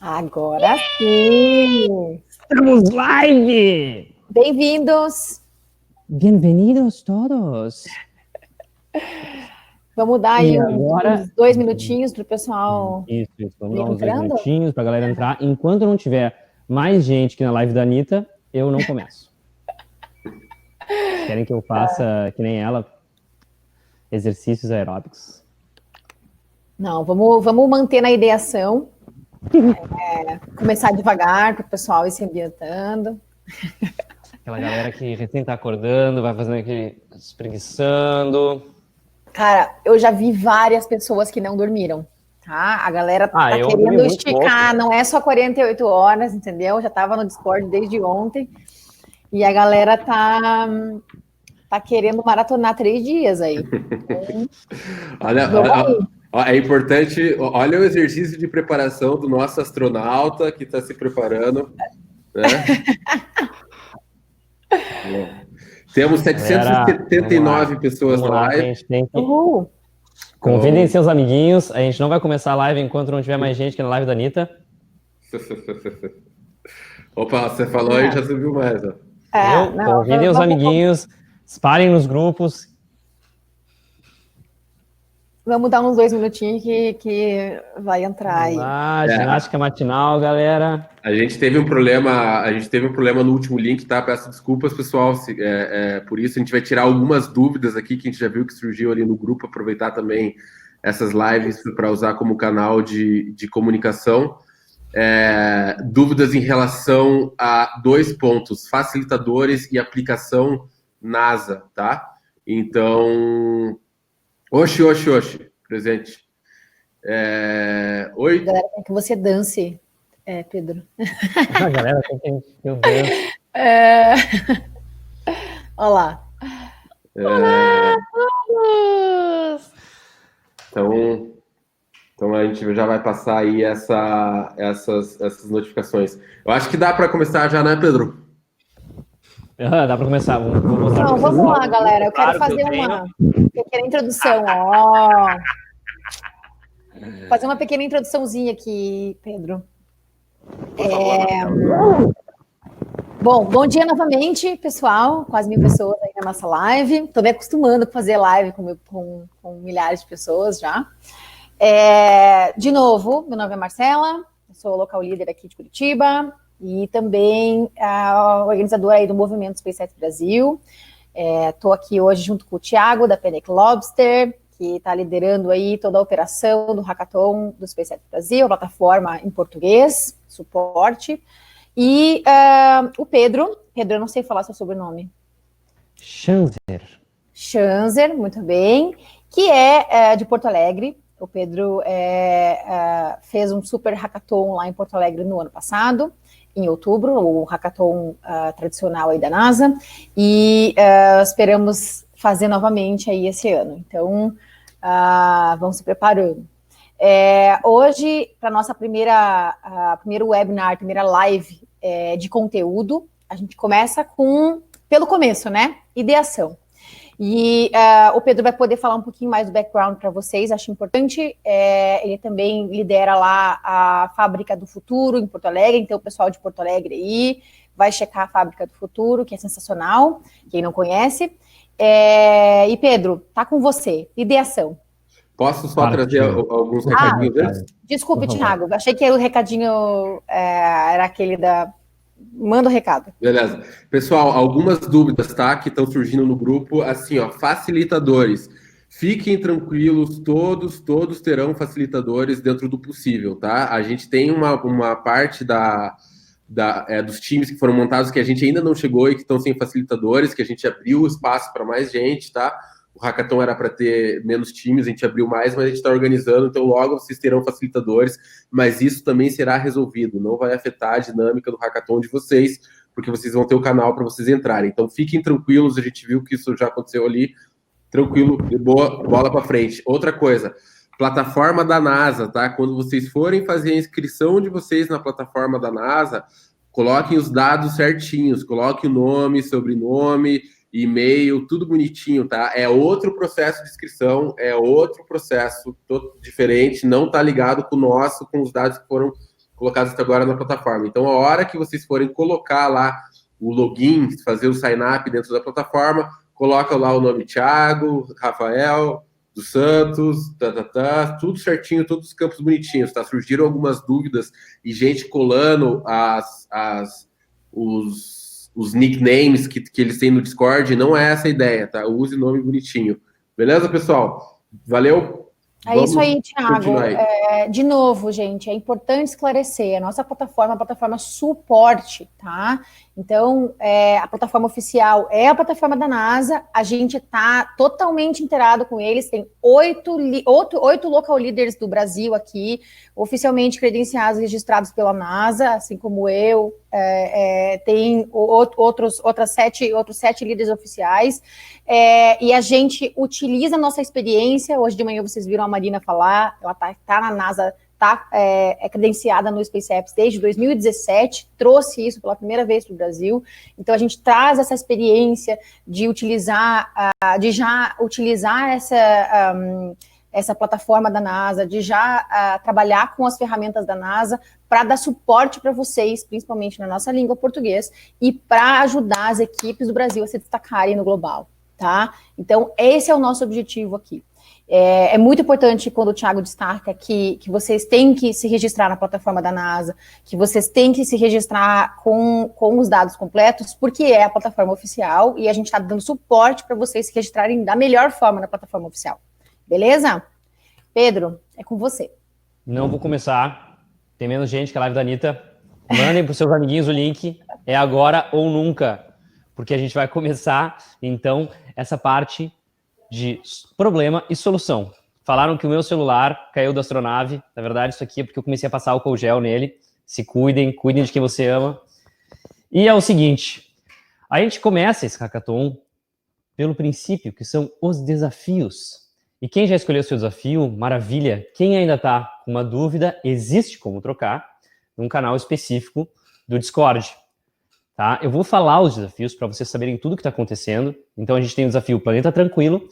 Agora sim! Estamos live! Bem-vindos! Bem-vindos todos! Vamos dar aí uns 2 minutinhos para o pessoal Isso. Vamos ir dar uns 2 entrando? minutinhos para a galera entrar. Enquanto não tiver mais gente que na live da Anitta, eu não começo. Querem que eu faça, que nem ela, exercícios aeróbicos? Não, vamos manter na ideação. Começar devagar para o pessoal ir se ambientando. Aquela galera que recém tá acordando, vai fazendo aquele espreguiçando. Cara, eu já vi várias pessoas que não dormiram, tá? A galera tá querendo esticar, pouco. Não é só 48 horas, entendeu? Já tava no Discord desde ontem. E a galera tá querendo maratonar 3 dias aí. Olha, é importante, olha o exercício de preparação do nosso astronauta que está se preparando, né? Temos 779 pessoas na live. A gente tem que... Convidem seus amiguinhos. A gente não vai começar a live enquanto não tiver mais gente que na live da Anitta. Opa, você falou e já subiu mais. Ó. Convidem os amiguinhos, espalhem nos grupos. Vamos dar uns 2 minutinhos que vai entrar aí. Ginástica matinal, galera. A gente teve um problema no último link, tá? Peço desculpas, pessoal. Por isso a gente vai tirar algumas dúvidas aqui que a gente já viu que surgiu ali no grupo, aproveitar também essas lives para usar como canal de comunicação. Dúvidas em relação a 2 pontos: facilitadores e aplicação NASA, tá? Então, oxi, presente. Oi? Galera, quer que você dance, Pedro. A galera quer que eu dance. Olha lá. Olá, todos! Então a gente já vai passar aí essas notificações. Eu acho que dá para começar já, né, Pedro? Dá para começar. Vamos lá, galera. Eu quero fazer uma pequena introdução. Ó. Fazer uma pequena introduçãozinha aqui, Pedro. Bom dia novamente, pessoal. Quase 1000 pessoas aí na nossa live. Estou me acostumando a fazer live com milhares de pessoas já. De novo, meu nome é Marcela, eu sou local líder aqui de Curitiba e também a organizadora aí do movimento SpaceX Brasil. Estou aqui hoje junto com o Thiago, da Fennec Lobster, que está liderando aí toda a operação do Hackathon do SpaceX Brasil, a plataforma em português, suporte. E o Pedro, eu não sei falar seu sobrenome. Schanzer, muito bem, que é de Porto Alegre. O Pedro fez um super hackathon lá em Porto Alegre no ano passado, em outubro, o hackathon tradicional aí da NASA, e esperamos fazer novamente aí esse ano. Então, vamos se preparando. Hoje, para a nossa primeiro webinar, primeira live de conteúdo, a gente começa pelo começo, né? Ideação. E o Pedro vai poder falar um pouquinho mais do background para vocês, acho importante. Ele também lidera lá a Fábrica do Futuro em Porto Alegre, então o pessoal de Porto Alegre aí vai checar a Fábrica do Futuro, que é sensacional, quem não conhece. E Pedro, tá com você, ideação. Posso só trazer alguns recadinhos antes? Desculpe, Thiago, achei que o recadinho era aquele da... Manda o recado. Beleza. Pessoal, algumas dúvidas, tá? Que estão surgindo no grupo. Assim, ó, facilitadores. Fiquem tranquilos, todos terão facilitadores dentro do possível, tá? A gente tem uma parte dos times que foram montados que a gente ainda não chegou e que estão sem facilitadores, que a gente abriu espaço para mais gente, tá? O Hackathon era para ter menos times, a gente abriu mais, mas a gente está organizando, então logo vocês terão facilitadores, mas isso também será resolvido, não vai afetar a dinâmica do Hackathon de vocês, porque vocês vão ter o canal para vocês entrarem. Então fiquem tranquilos, a gente viu que isso já aconteceu ali, tranquilo, bola para frente. Outra coisa, plataforma da NASA, tá? Quando vocês forem fazer a inscrição de vocês na plataforma da NASA, coloquem os dados certinhos, coloquem o nome, sobrenome, e-mail, tudo bonitinho, tá? É outro processo de inscrição, é outro processo todo diferente, não tá ligado com o nosso, com os dados que foram colocadas até agora na plataforma. Então, a hora que vocês forem colocar lá o login, fazer o sign-up dentro da plataforma, coloca lá o nome Thiago, Rafael, dos Santos, tudo certinho, todos os campos bonitinhos, tá? Surgiram algumas dúvidas e gente colando os nicknames que eles têm no Discord, não é essa a ideia, tá? Use nome bonitinho. Beleza, pessoal? Valeu? É isso aí, Thiago. Aí. De novo, gente, é importante esclarecer. A nossa plataforma é uma plataforma suporte, tá? Então, a plataforma oficial é a plataforma da NASA. A gente está totalmente inteirado com eles. Tem 8 local leaders do Brasil aqui, oficialmente credenciados e registrados pela NASA, assim como eu. Tem outros 7 líderes oficiais. E a gente utiliza a nossa experiência. Hoje de manhã vocês viram a Marina falar, ela tá na NASA, é credenciada no SpaceX desde 2017, trouxe isso pela primeira vez para o Brasil. Então a gente traz essa experiência de já utilizar essa plataforma da NASA, de já trabalhar com as ferramentas da NASA para dar suporte para vocês, principalmente na nossa língua português, e para ajudar as equipes do Brasil a se destacarem no global, tá? Então, esse é o nosso objetivo aqui. É muito importante quando o Thiago destaca que vocês têm que se registrar na plataforma da NASA, que vocês têm que se registrar com os dados completos, porque é a plataforma oficial e a gente está dando suporte para vocês se registrarem da melhor forma na plataforma oficial. Beleza? Pedro, é com você. Não vou começar. Tem menos gente que a live da Anitta. Mandem para os seus amiguinhos o link. É agora ou nunca. Porque a gente vai começar, então, essa parte de problema e solução. Falaram que o meu celular caiu da astronave. Na verdade, isso aqui é porque eu comecei a passar álcool gel nele. Se cuidem de quem você ama. E é o seguinte, a gente começa esse hackathon pelo princípio, que são os desafios. E quem já escolheu o seu desafio, maravilha. Quem ainda está com uma dúvida, existe como trocar num canal específico do Discord. Tá? Eu vou falar os desafios para vocês saberem tudo o que está acontecendo. Então a gente tem o desafio Planeta Tranquilo,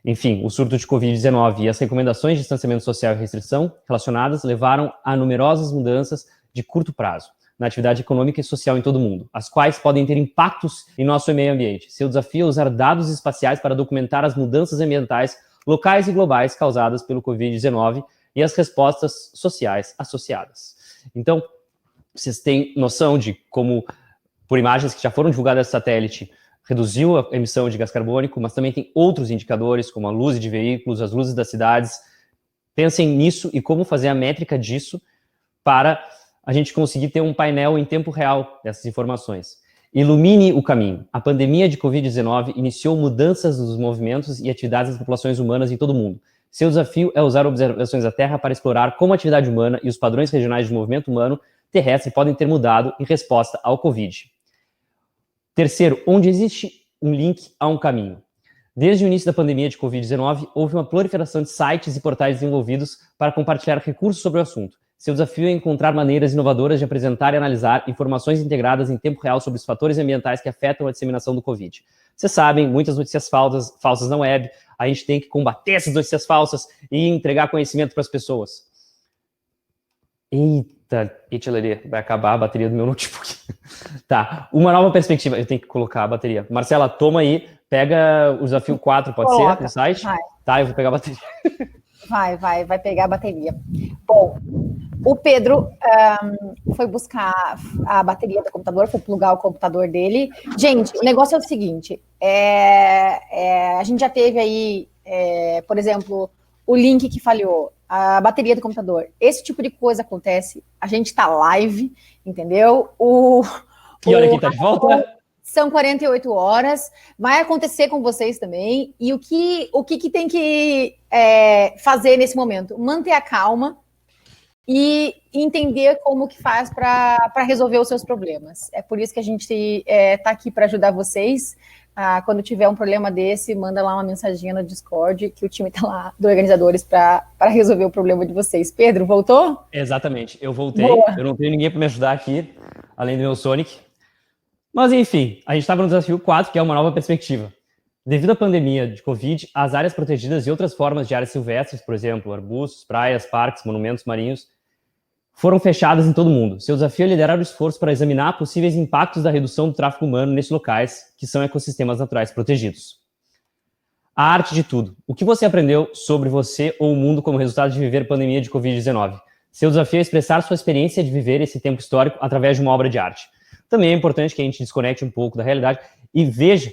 enfim, o surto de Covid-19 e as recomendações de distanciamento social e restrição relacionadas levaram a numerosas mudanças de curto prazo na atividade econômica e social em todo o mundo, as quais podem ter impactos em nosso meio ambiente. Seu desafio é usar dados espaciais para documentar as mudanças ambientais locais e globais causadas pelo Covid-19 e as respostas sociais associadas. Então, vocês têm noção de como, por imagens que já foram divulgadas do satélite, reduziu a emissão de gás carbônico, mas também tem outros indicadores, como a luz de veículos, as luzes das cidades. Pensem nisso e como fazer a métrica disso para a gente conseguir ter um painel em tempo real dessas informações. Ilumine o caminho. A pandemia de Covid-19 iniciou mudanças nos movimentos e atividades das populações humanas em todo o mundo. Seu desafio é usar observações da Terra para explorar como a atividade humana e os padrões regionais de movimento humano terrestre podem ter mudado em resposta ao Covid. Terceiro, onde existe um link, há um caminho. Desde o início da pandemia de Covid-19, houve uma proliferação de sites e portais desenvolvidos para compartilhar recursos sobre o assunto. Seu desafio é encontrar maneiras inovadoras de apresentar e analisar informações integradas em tempo real sobre os fatores ambientais que afetam a disseminação do Covid. Vocês sabem, muitas notícias falsas na web, a gente tem que combater essas notícias falsas e entregar conhecimento para as pessoas. Eita, vai acabar a bateria do meu notebook. Tá, uma nova perspectiva. Eu tenho que colocar a bateria. Marcela, toma aí, pega o desafio 4, pode ser, no site? Vai. Tá, eu vou pegar a bateria. Vai pegar a bateria. Bom, o Pedro foi buscar a bateria do computador, foi plugar o computador dele. Gente, o negócio é o seguinte, a gente já teve aí, por exemplo, o link que falhou, a bateria do computador. Esse tipo de coisa acontece, a gente tá live, entendeu? E olha quem tá de volta. São 48 horas, vai acontecer com vocês também. E o que tem que fazer nesse momento? Manter a calma e entender como que faz para resolver os seus problemas. É por isso que a gente está aqui para ajudar vocês. Quando tiver um problema desse, manda lá uma mensaginha no Discord, que o time está lá, do organizadores, para resolver o problema de vocês. Pedro, voltou? Exatamente, eu voltei. Boa. Eu não tenho ninguém para me ajudar aqui, além do meu Sonic. Mas, enfim, a gente estava no desafio 4, que é uma nova perspectiva. Devido à pandemia de Covid, as áreas protegidas e outras formas de áreas silvestres, por exemplo, arbustos, praias, parques, monumentos marinhos, foram fechadas em todo o mundo. Seu desafio é liderar o esforço para examinar possíveis impactos da redução do tráfego humano nesses locais, que são ecossistemas naturais protegidos. A arte de tudo. O que você aprendeu sobre você ou o mundo como resultado de viver a pandemia de Covid-19? Seu desafio é expressar sua experiência de viver esse tempo histórico através de uma obra de arte. Também é importante que a gente desconecte um pouco da realidade e veja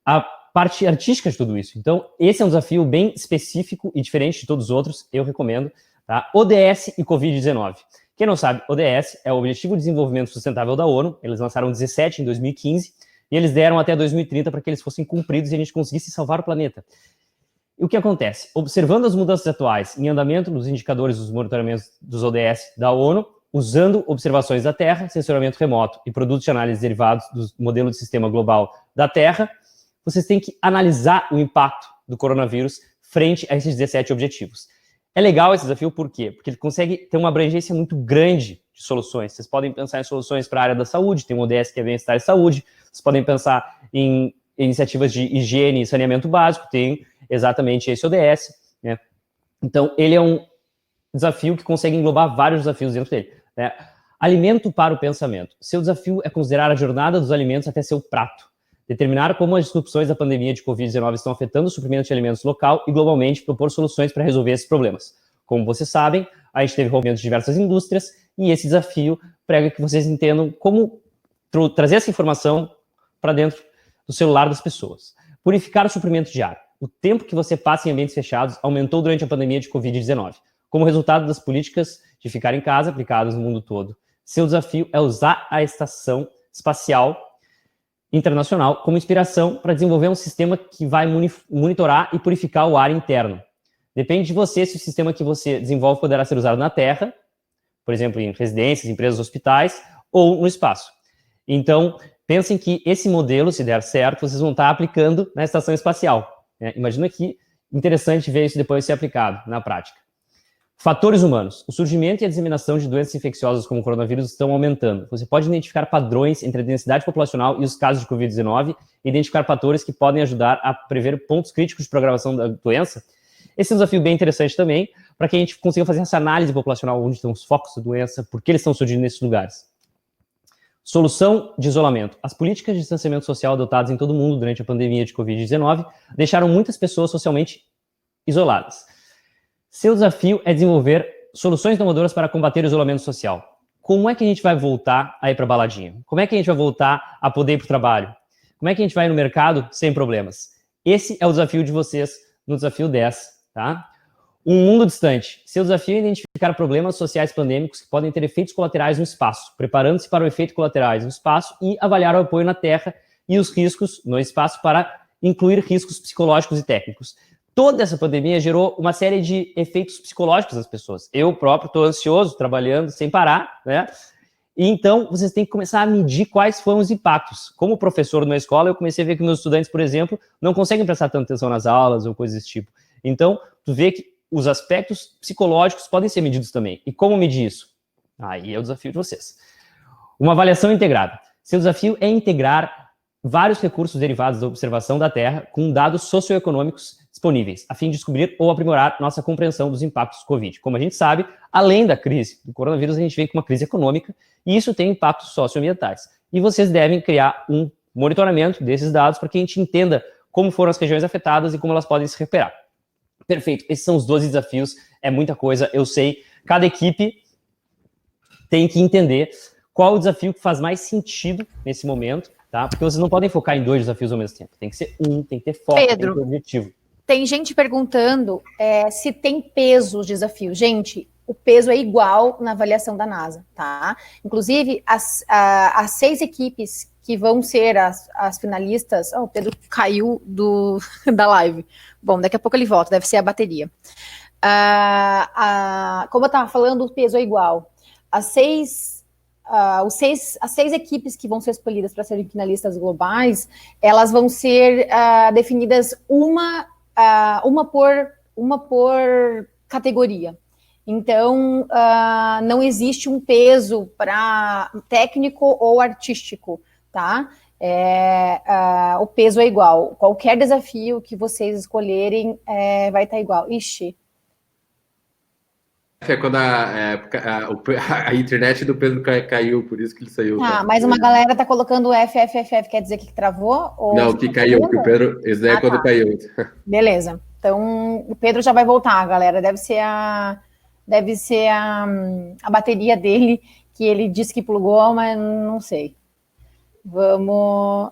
a parte artística de tudo isso. Então, esse é um desafio bem específico e diferente de todos os outros, eu recomendo. Tá? ODS e Covid-19. Quem não sabe, ODS é o Objetivo de Desenvolvimento Sustentável da ONU, eles lançaram 17 em 2015, e eles deram até 2030 para que eles fossem cumpridos e a gente conseguisse salvar o planeta. E o que acontece? Observando as mudanças atuais em andamento dos indicadores dos monitoramentos dos ODS da ONU, usando observações da Terra, sensoramento remoto e produtos de análise derivados do modelo de sistema global da Terra, vocês têm que analisar o impacto do coronavírus frente a esses 17 objetivos. É legal esse desafio, por quê? Porque ele consegue ter uma abrangência muito grande de soluções. Vocês podem pensar em soluções para a área da saúde, tem um ODS que é bem-estar e saúde, vocês podem pensar em iniciativas de higiene e saneamento básico, tem exatamente esse ODS, né? Então, ele é um desafio que consegue englobar vários desafios dentro dele, né? Alimento para o pensamento. Seu desafio é considerar a jornada dos alimentos até seu prato. Determinar como as disrupções da pandemia de Covid-19 estão afetando o suprimento de alimentos local e globalmente propor soluções para resolver esses problemas. Como vocês sabem, a gente teve rompimentos de diversas indústrias e esse desafio prega que vocês entendam como trazer essa informação para dentro do celular das pessoas. Purificar o suprimento de ar. O tempo que você passa em ambientes fechados aumentou durante a pandemia de Covid-19, como resultado das políticas de ficar em casa aplicadas no mundo todo. Seu desafio é usar a Estação Espacial Internacional como inspiração para desenvolver um sistema que vai monitorar e purificar o ar interno. Depende de você se o sistema que você desenvolve poderá ser usado na Terra, por exemplo, em residências, empresas, hospitais, ou no espaço. Então, pensem que esse modelo, se der certo, vocês vão estar aplicando na estação espacial, né? Imagina que interessante ver isso depois ser aplicado na prática. Fatores humanos. O surgimento e a disseminação de doenças infecciosas como o coronavírus estão aumentando. Você pode identificar padrões entre a densidade populacional e os casos de Covid-19 e identificar fatores que podem ajudar a prever pontos críticos de programação da doença. Esse é um desafio bem interessante também, para que a gente consiga fazer essa análise populacional, onde estão os focos da doença, por que eles estão surgindo nesses lugares. Solução de isolamento. As políticas de distanciamento social adotadas em todo o mundo durante a pandemia de Covid-19 deixaram muitas pessoas socialmente isoladas. Seu desafio é desenvolver soluções inovadoras para combater o isolamento social. Como é que a gente vai voltar a ir para a baladinha? Como é que a gente vai voltar a poder ir para o trabalho? Como é que a gente vai no mercado sem problemas? Esse é o desafio de vocês no desafio 10, tá? Um mundo distante. Seu desafio é identificar problemas sociais pandêmicos que podem ter efeitos colaterais no espaço, preparando-se para o efeito colaterais no espaço e avaliar o apoio na Terra e os riscos no espaço para incluir riscos psicológicos e técnicos. Toda essa pandemia gerou uma série de efeitos psicológicos nas pessoas. Eu próprio estou ansioso, trabalhando sem parar, né? E então, vocês têm que começar a medir quais foram os impactos. Como professor na escola, eu comecei a ver que meus estudantes, por exemplo, não conseguem prestar tanta atenção nas aulas ou coisas desse tipo. Então, tu vê que os aspectos psicológicos podem ser medidos também. E como medir isso? Aí é o desafio de vocês. Uma avaliação integrada. Seu desafio é integrar vários recursos derivados da observação da Terra com dados socioeconômicos disponíveis, a fim de descobrir ou aprimorar nossa compreensão dos impactos do Covid. Como a gente sabe, além da crise do coronavírus, a gente vem com uma crise econômica e isso tem impactos socioambientais. E vocês devem criar um monitoramento desses dados para que a gente entenda como foram as regiões afetadas e como elas podem se recuperar. Perfeito, esses são os 12 desafios, é muita coisa, eu sei. Cada equipe tem que entender qual o desafio que faz mais sentido nesse momento, tá? Porque vocês não podem focar em 2 desafios ao mesmo tempo. Tem que ser um, tem que ter foco, Pedro, tem que ter objetivo. Tem gente perguntando se tem peso os desafios. Gente, o peso é igual na avaliação da NASA, tá? Inclusive, as 6 equipes que vão ser as finalistas... Oh, o Pedro caiu da live. Bom, daqui a pouco ele volta, deve ser a bateria. Como eu estava falando, o peso é igual. As 6 equipes que vão ser escolhidas para serem finalistas globais, elas vão ser definidas uma por categoria. Então, não existe um peso para técnico ou artístico, tá? O peso é igual. Qualquer desafio que vocês escolherem vai estar igual. Ixi. é quando a internet do Pedro caiu, por isso que ele saiu. Tá, mas uma galera tá colocando FFFF, quer dizer que travou? Ou não, que caiu, que o Pedro... Esse daí é quando caiu. Beleza. Então, o Pedro já vai voltar, galera. Deve ser a bateria dele, que ele disse que plugou, mas não sei. Vamos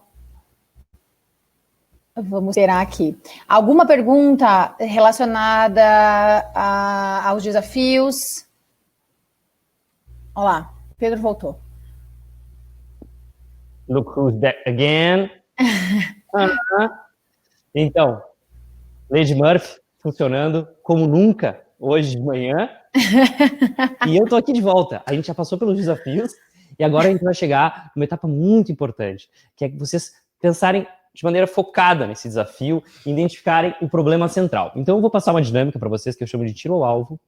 esperar aqui. Alguma pergunta relacionada aos desafios? Olha lá, Pedro voltou. Look who's back again. Então, Lady Murphy funcionando como nunca hoje de manhã. E eu tô aqui de volta. A gente já passou pelos desafios e agora a gente vai chegar numa etapa muito importante, que é que vocês pensarem de maneira focada nesse desafio e identificarem o problema central. Então eu vou passar uma dinâmica para vocês que eu chamo de tiro ao alvo.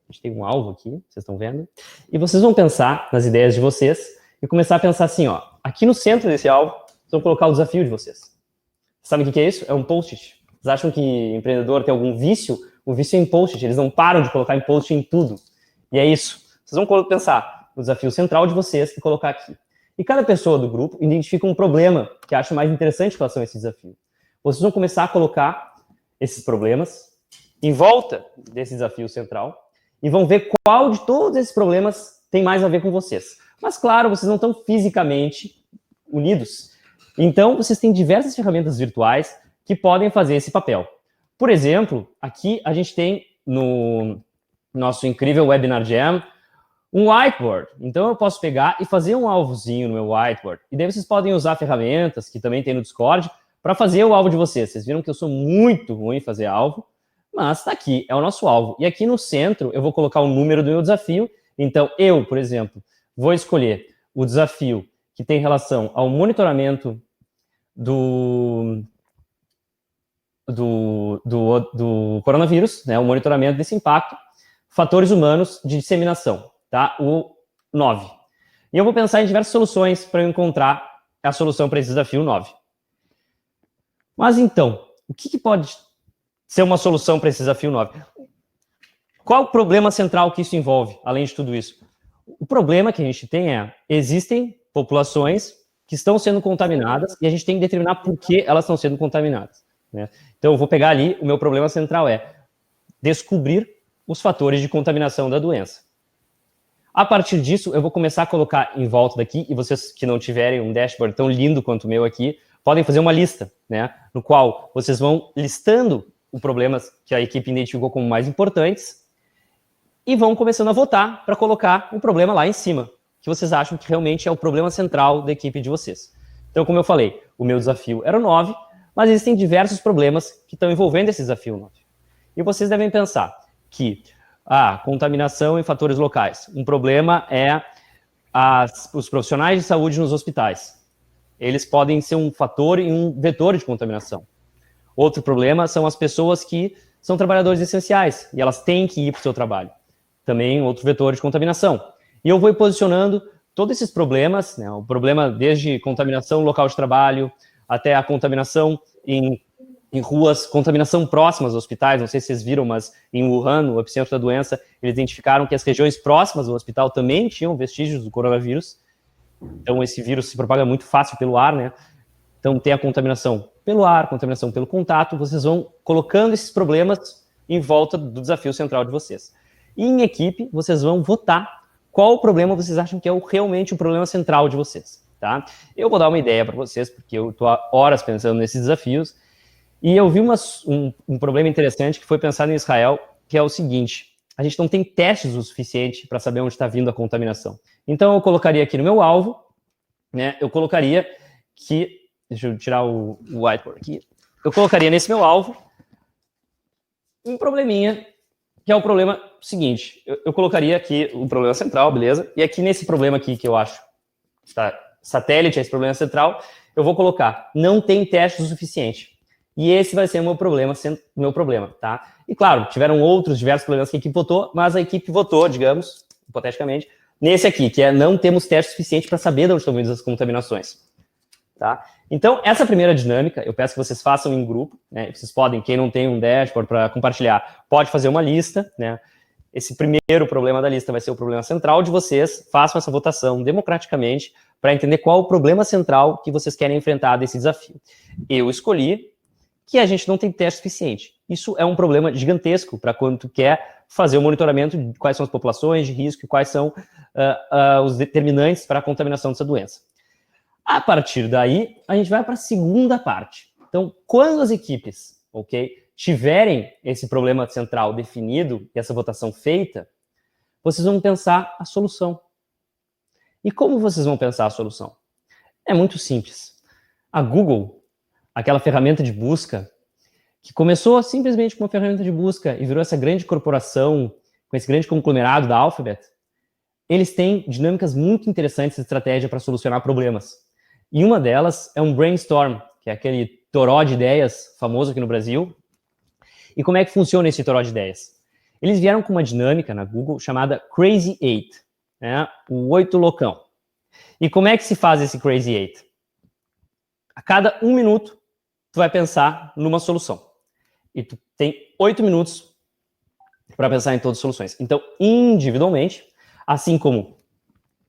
A gente tem um alvo aqui, vocês estão vendo? E vocês vão pensar nas ideias de vocês e começar a pensar assim, ó, aqui no centro desse alvo, vocês vão colocar o desafio de vocês. Sabe o que é isso? É um post-it. Vocês acham que empreendedor tem algum vício? O vício é em post-it, eles não param de colocar em post-it em tudo. E é isso. Vocês vão pensar no desafio central de vocês e colocar aqui. E cada pessoa do grupo identifica um problema que acha mais interessante em relação a esse desafio. Vocês vão começar a colocar esses problemas em volta desse desafio central e vão ver qual de todos esses problemas tem mais a ver com vocês. Mas, claro, vocês não estão fisicamente unidos. Então, vocês têm diversas ferramentas virtuais que podem fazer esse papel. Por exemplo, aqui a gente tem no nosso incrível Webinar Jam um whiteboard. Então eu posso pegar e fazer um alvozinho no meu whiteboard. E daí vocês podem usar ferramentas que também tem no Discord para fazer o alvo de vocês. Vocês viram que eu sou muito ruim em fazer alvo, mas tá aqui, é o nosso alvo. E aqui no centro eu vou colocar o número do meu desafio. Então eu, por exemplo, vou escolher o desafio que tem relação ao monitoramento do coronavírus, né, o monitoramento desse impacto, fatores humanos de disseminação, tá? O 9. E eu vou pensar em diversas soluções para eu encontrar a solução para esse desafio 9. Mas então, o que pode ser uma solução para esse desafio 9? Qual o problema central que isso envolve, além de tudo isso? O problema que a gente tem existem populações que estão sendo contaminadas e a gente tem que determinar por que elas estão sendo contaminadas, né? Então, eu vou pegar ali, o meu problema central é descobrir os fatores de contaminação da doença. A partir disso, eu vou começar a colocar em volta daqui, e vocês que não tiverem um dashboard tão lindo quanto o meu aqui, podem fazer uma lista, né, no qual vocês vão listando os problemas que a equipe identificou como mais importantes e vão começando a votar para colocar um problema lá em cima, que vocês acham que realmente é o problema central da equipe de vocês. Então, como eu falei, o meu desafio era o 9, mas existem diversos problemas que estão envolvendo esse desafio 9. E vocês devem pensar que a contaminação em fatores locais. Um problema é os profissionais de saúde nos hospitais. Eles podem ser um fator e um vetor de contaminação. Outro problema são as pessoas que são trabalhadores essenciais e elas têm que ir para o seu trabalho. Também outro vetor de contaminação. E eu vou posicionando todos esses problemas, né, o problema desde contaminação local de trabalho até a contaminação em ruas, contaminação próximas aos hospitais. Não sei se vocês viram, mas em Wuhan, o epicentro da doença, eles identificaram que as regiões próximas do hospital também tinham vestígios do coronavírus. Então, esse vírus se propaga muito fácil pelo ar, né? Então, tem a contaminação pelo ar, contaminação pelo contato. Vocês vão colocando esses problemas em volta do desafio central de vocês. E em equipe, vocês vão votar qual o problema vocês acham que é realmente o problema central de vocês, tá? Eu vou dar uma ideia para vocês, porque eu estou há horas pensando nesses desafios. E eu vi um problema interessante que foi pensado em Israel, que é o seguinte: a gente não tem testes o suficiente para saber onde está vindo a contaminação. Então, eu colocaria aqui no meu alvo, né, eu colocaria que... Deixa eu tirar o whiteboard aqui. Eu colocaria nesse meu alvo um probleminha, que é o problema seguinte. Eu colocaria aqui o problema central, beleza? E aqui nesse problema aqui, que eu acho que está satélite, esse problema central, eu vou colocar: não tem testes o suficiente. E esse vai ser o meu problema, tá? E claro, tiveram outros diversos problemas que a equipe votou, mas a equipe votou, digamos, hipoteticamente, nesse aqui, que é: não temos teste suficiente para saber de onde estão vindo as contaminações, tá? Então, essa primeira dinâmica, eu peço que vocês façam em grupo, né? Vocês podem, quem não tem um dashboard para compartilhar, pode fazer uma lista, né? esse primeiro problema da lista vai ser o problema central de vocês. Façam essa votação democraticamente para entender qual o problema central que vocês querem enfrentar desse desafio. Eu escolhi que a gente não tem teste suficiente. Isso é um problema gigantesco para quando tu quer fazer o monitoramento de quais são as populações de risco e quais são os determinantes para a contaminação dessa doença. A partir daí, a gente vai para a segunda parte. Então, quando as equipes, tiverem esse problema central definido e essa votação feita, vocês vão pensar a solução. E como vocês vão pensar a solução? É muito simples. A Google, aquela ferramenta de busca, que começou simplesmente com uma ferramenta de busca e virou essa grande corporação, com esse grande conglomerado da Alphabet, eles têm dinâmicas muito interessantes de estratégia para solucionar problemas. E uma delas é um brainstorm, que é aquele toró de ideias famoso aqui no Brasil. E como é que funciona esse toró de ideias? Eles vieram com uma dinâmica na Google chamada Crazy Eight, né? O 8 loucão. E como é que se faz esse Crazy Eight? A cada 1 minuto, tu vai pensar numa solução. E tu tem 8 minutos para pensar em todas as soluções. Então, individualmente, assim como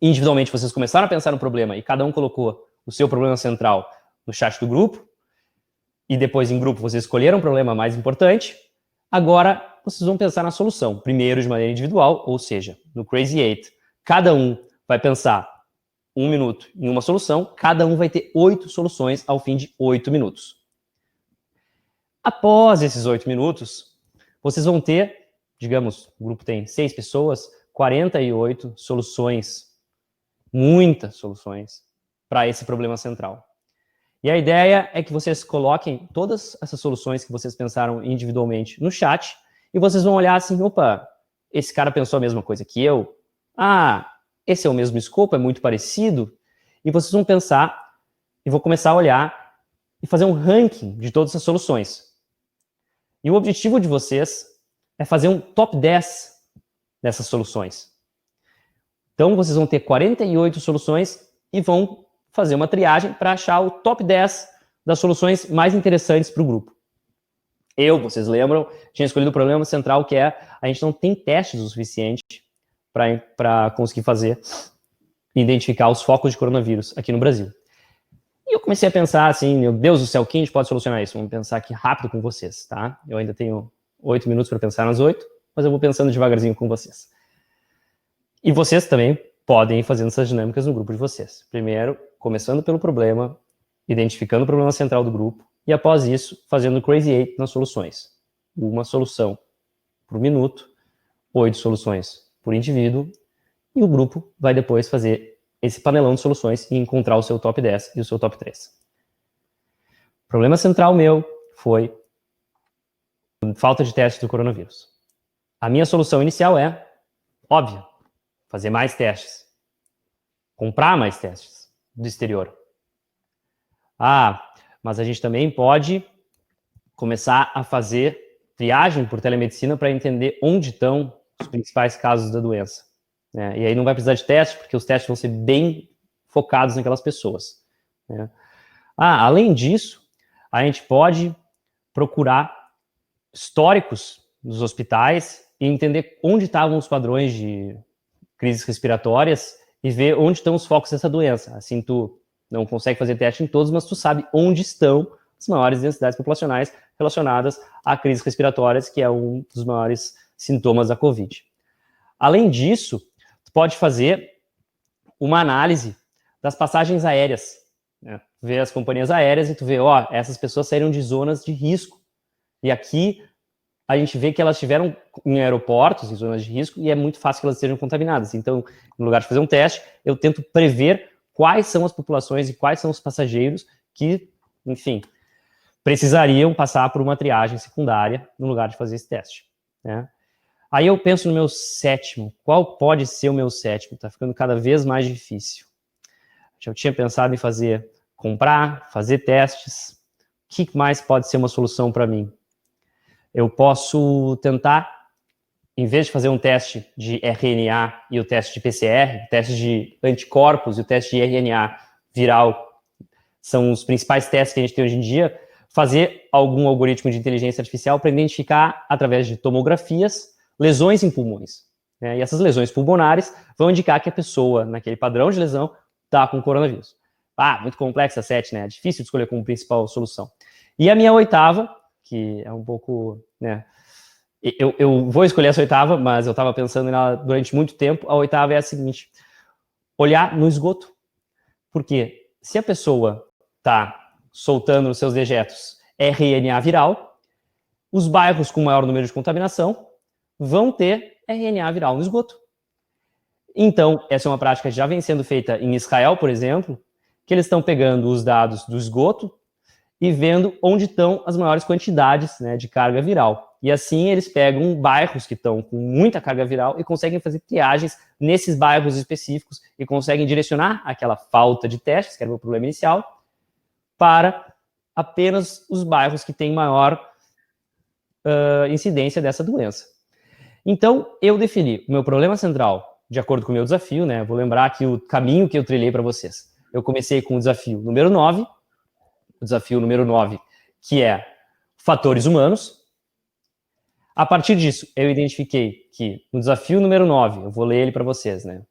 individualmente vocês começaram a pensar no problema e cada um colocou o seu problema central no chat do grupo, e depois em grupo vocês escolheram o problema mais importante, agora vocês vão pensar na solução. Primeiro de maneira individual, ou seja, no Crazy Eight, cada um vai pensar 1 minuto em uma solução, cada um vai ter 8 soluções ao fim de 8 minutos. Após esses 8 minutos, vocês vão ter, digamos, o grupo tem 6 pessoas, 48 soluções, muitas soluções, para esse problema central. E a ideia é que vocês coloquem todas essas soluções que vocês pensaram individualmente no chat e vocês vão olhar assim, opa, esse cara pensou a mesma coisa que eu. Ah, esse é o mesmo escopo, é muito parecido. E vocês vão pensar e vou começar a olhar e fazer um ranking de todas essas soluções. E o objetivo de vocês é fazer um top 10 dessas soluções. Então, vocês vão ter 48 soluções e vão fazer uma triagem para achar o top 10 das soluções mais interessantes para o grupo. Vocês lembram, tinha escolhido o problema central, que é a gente não tem testes o suficiente para conseguir identificar os focos de coronavírus aqui no Brasil. E eu comecei a pensar assim, meu Deus do céu, quem a gente pode solucionar isso? Vamos pensar aqui rápido com vocês, tá? Eu ainda tenho 8 minutos para pensar nas 8, mas eu vou pensando devagarzinho com vocês. E vocês também podem ir fazendo essas dinâmicas no grupo de vocês. Primeiro, começando pelo problema, identificando o problema central do grupo, e após isso, fazendo o Crazy Eight nas soluções. Uma solução por minuto, 8 soluções por indivíduo, e o grupo vai depois fazer esse panelão de soluções e encontrar o seu top 10 e o seu top 3. O problema central meu foi falta de testes do coronavírus. A minha solução inicial é, óbvia, fazer mais testes. Comprar mais testes do exterior. Mas a gente também pode começar a fazer triagem por telemedicina para entender onde estão os principais casos da doença. E aí não vai precisar de teste, porque os testes vão ser bem focados naquelas pessoas. Além disso, a gente pode procurar históricos dos hospitais e entender onde estavam os padrões de crises respiratórias e ver onde estão os focos dessa doença. Assim, tu não consegue fazer teste em todos, mas tu sabe onde estão as maiores densidades populacionais relacionadas a crises respiratórias, que é um dos maiores sintomas da Covid. Além disso, tu pode fazer uma análise das passagens aéreas, né? Ver as companhias aéreas e tu vê, essas pessoas saíram de zonas de risco. E aqui a gente vê que elas estiveram em aeroportos, em zonas de risco, e é muito fácil que elas sejam contaminadas. Então, no lugar de fazer um teste, eu tento prever quais são as populações e quais são os passageiros que, enfim, precisariam passar por uma triagem secundária no lugar de fazer esse teste, né? Aí eu penso no meu sétimo. Qual pode ser o meu sétimo? Tá ficando cada vez mais difícil. Eu tinha pensado em comprar, fazer testes. O que mais pode ser uma solução para mim? Eu posso tentar, em vez de fazer um teste de RNA e o teste de PCR, o teste de anticorpos e o teste de RNA viral, são os principais testes que a gente tem hoje em dia, fazer algum algoritmo de inteligência artificial para identificar, através de tomografias, lesões em pulmões. Né? E essas lesões pulmonares vão indicar que a pessoa, naquele padrão de lesão, está com coronavírus. Muito complexa a 7, né? É difícil de escolher como principal solução. E a minha 8ª, que é um pouco, né? Eu vou escolher essa 8ª, mas eu estava pensando nela durante muito tempo. A 8ª é a seguinte: olhar no esgoto. Porque se a pessoa está soltando nos seus dejetos RNA viral, os bairros com maior número de contaminação vão ter RNA viral no esgoto. Então, essa é uma prática que já vem sendo feita em Israel, por exemplo, que eles estão pegando os dados do esgoto e vendo onde estão as maiores quantidades, né, de carga viral. E assim eles pegam bairros que estão com muita carga viral e conseguem fazer triagens nesses bairros específicos e conseguem direcionar aquela falta de testes, que era o problema inicial, para apenas os bairros que têm maior incidência dessa doença. Então, eu defini o meu problema central de acordo com o meu desafio, né? Vou lembrar aqui o caminho que eu trilhei para vocês. Eu comecei com o desafio número 9, que é fatores humanos. A partir disso, eu identifiquei que no desafio número 9, eu vou ler ele para vocês, né?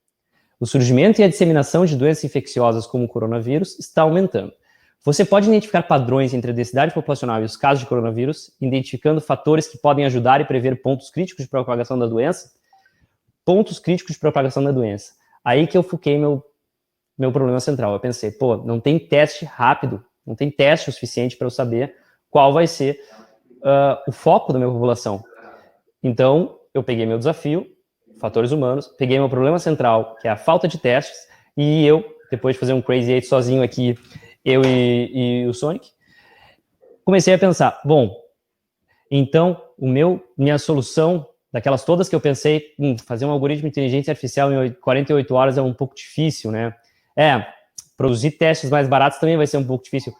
O surgimento e a disseminação de doenças infecciosas como o coronavírus está aumentando. Você pode identificar padrões entre a densidade populacional e os casos de coronavírus, identificando fatores que podem ajudar e prever pontos críticos de propagação da doença? Pontos críticos de propagação da doença. Aí que eu foquei meu problema central. Eu pensei, não tem teste rápido, não tem teste o suficiente para eu saber qual vai ser o foco da minha população. Então, eu peguei meu desafio, fatores humanos, peguei meu problema central, que é a falta de testes, e eu, depois de fazer um Crazy 8 sozinho aqui, eu e o Sonic, comecei a pensar, então, minha solução, daquelas todas que eu pensei, fazer um algoritmo de inteligência artificial em 48 horas é um pouco difícil, né? Produzir testes mais baratos também vai ser um pouco difícil.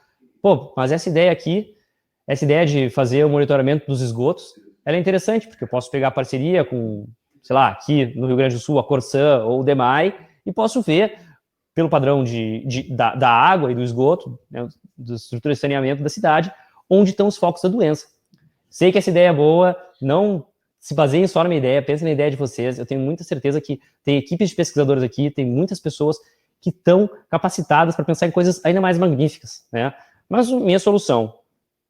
Mas essa ideia de fazer o monitoramento dos esgotos, ela é interessante, porque eu posso pegar parceria com, sei lá, aqui no Rio Grande do Sul, a Corsã ou o DEMAI, e posso ver, pelo padrão da água e do esgoto, né, da estrutura de saneamento da cidade, onde estão os focos da doença. Sei que essa ideia é boa, não se baseiem só na minha ideia, pensem na ideia de vocês. Eu tenho muita certeza que tem equipes de pesquisadores aqui, tem muitas pessoas que estão capacitadas para pensar em coisas ainda mais magníficas, né? Mas a minha solução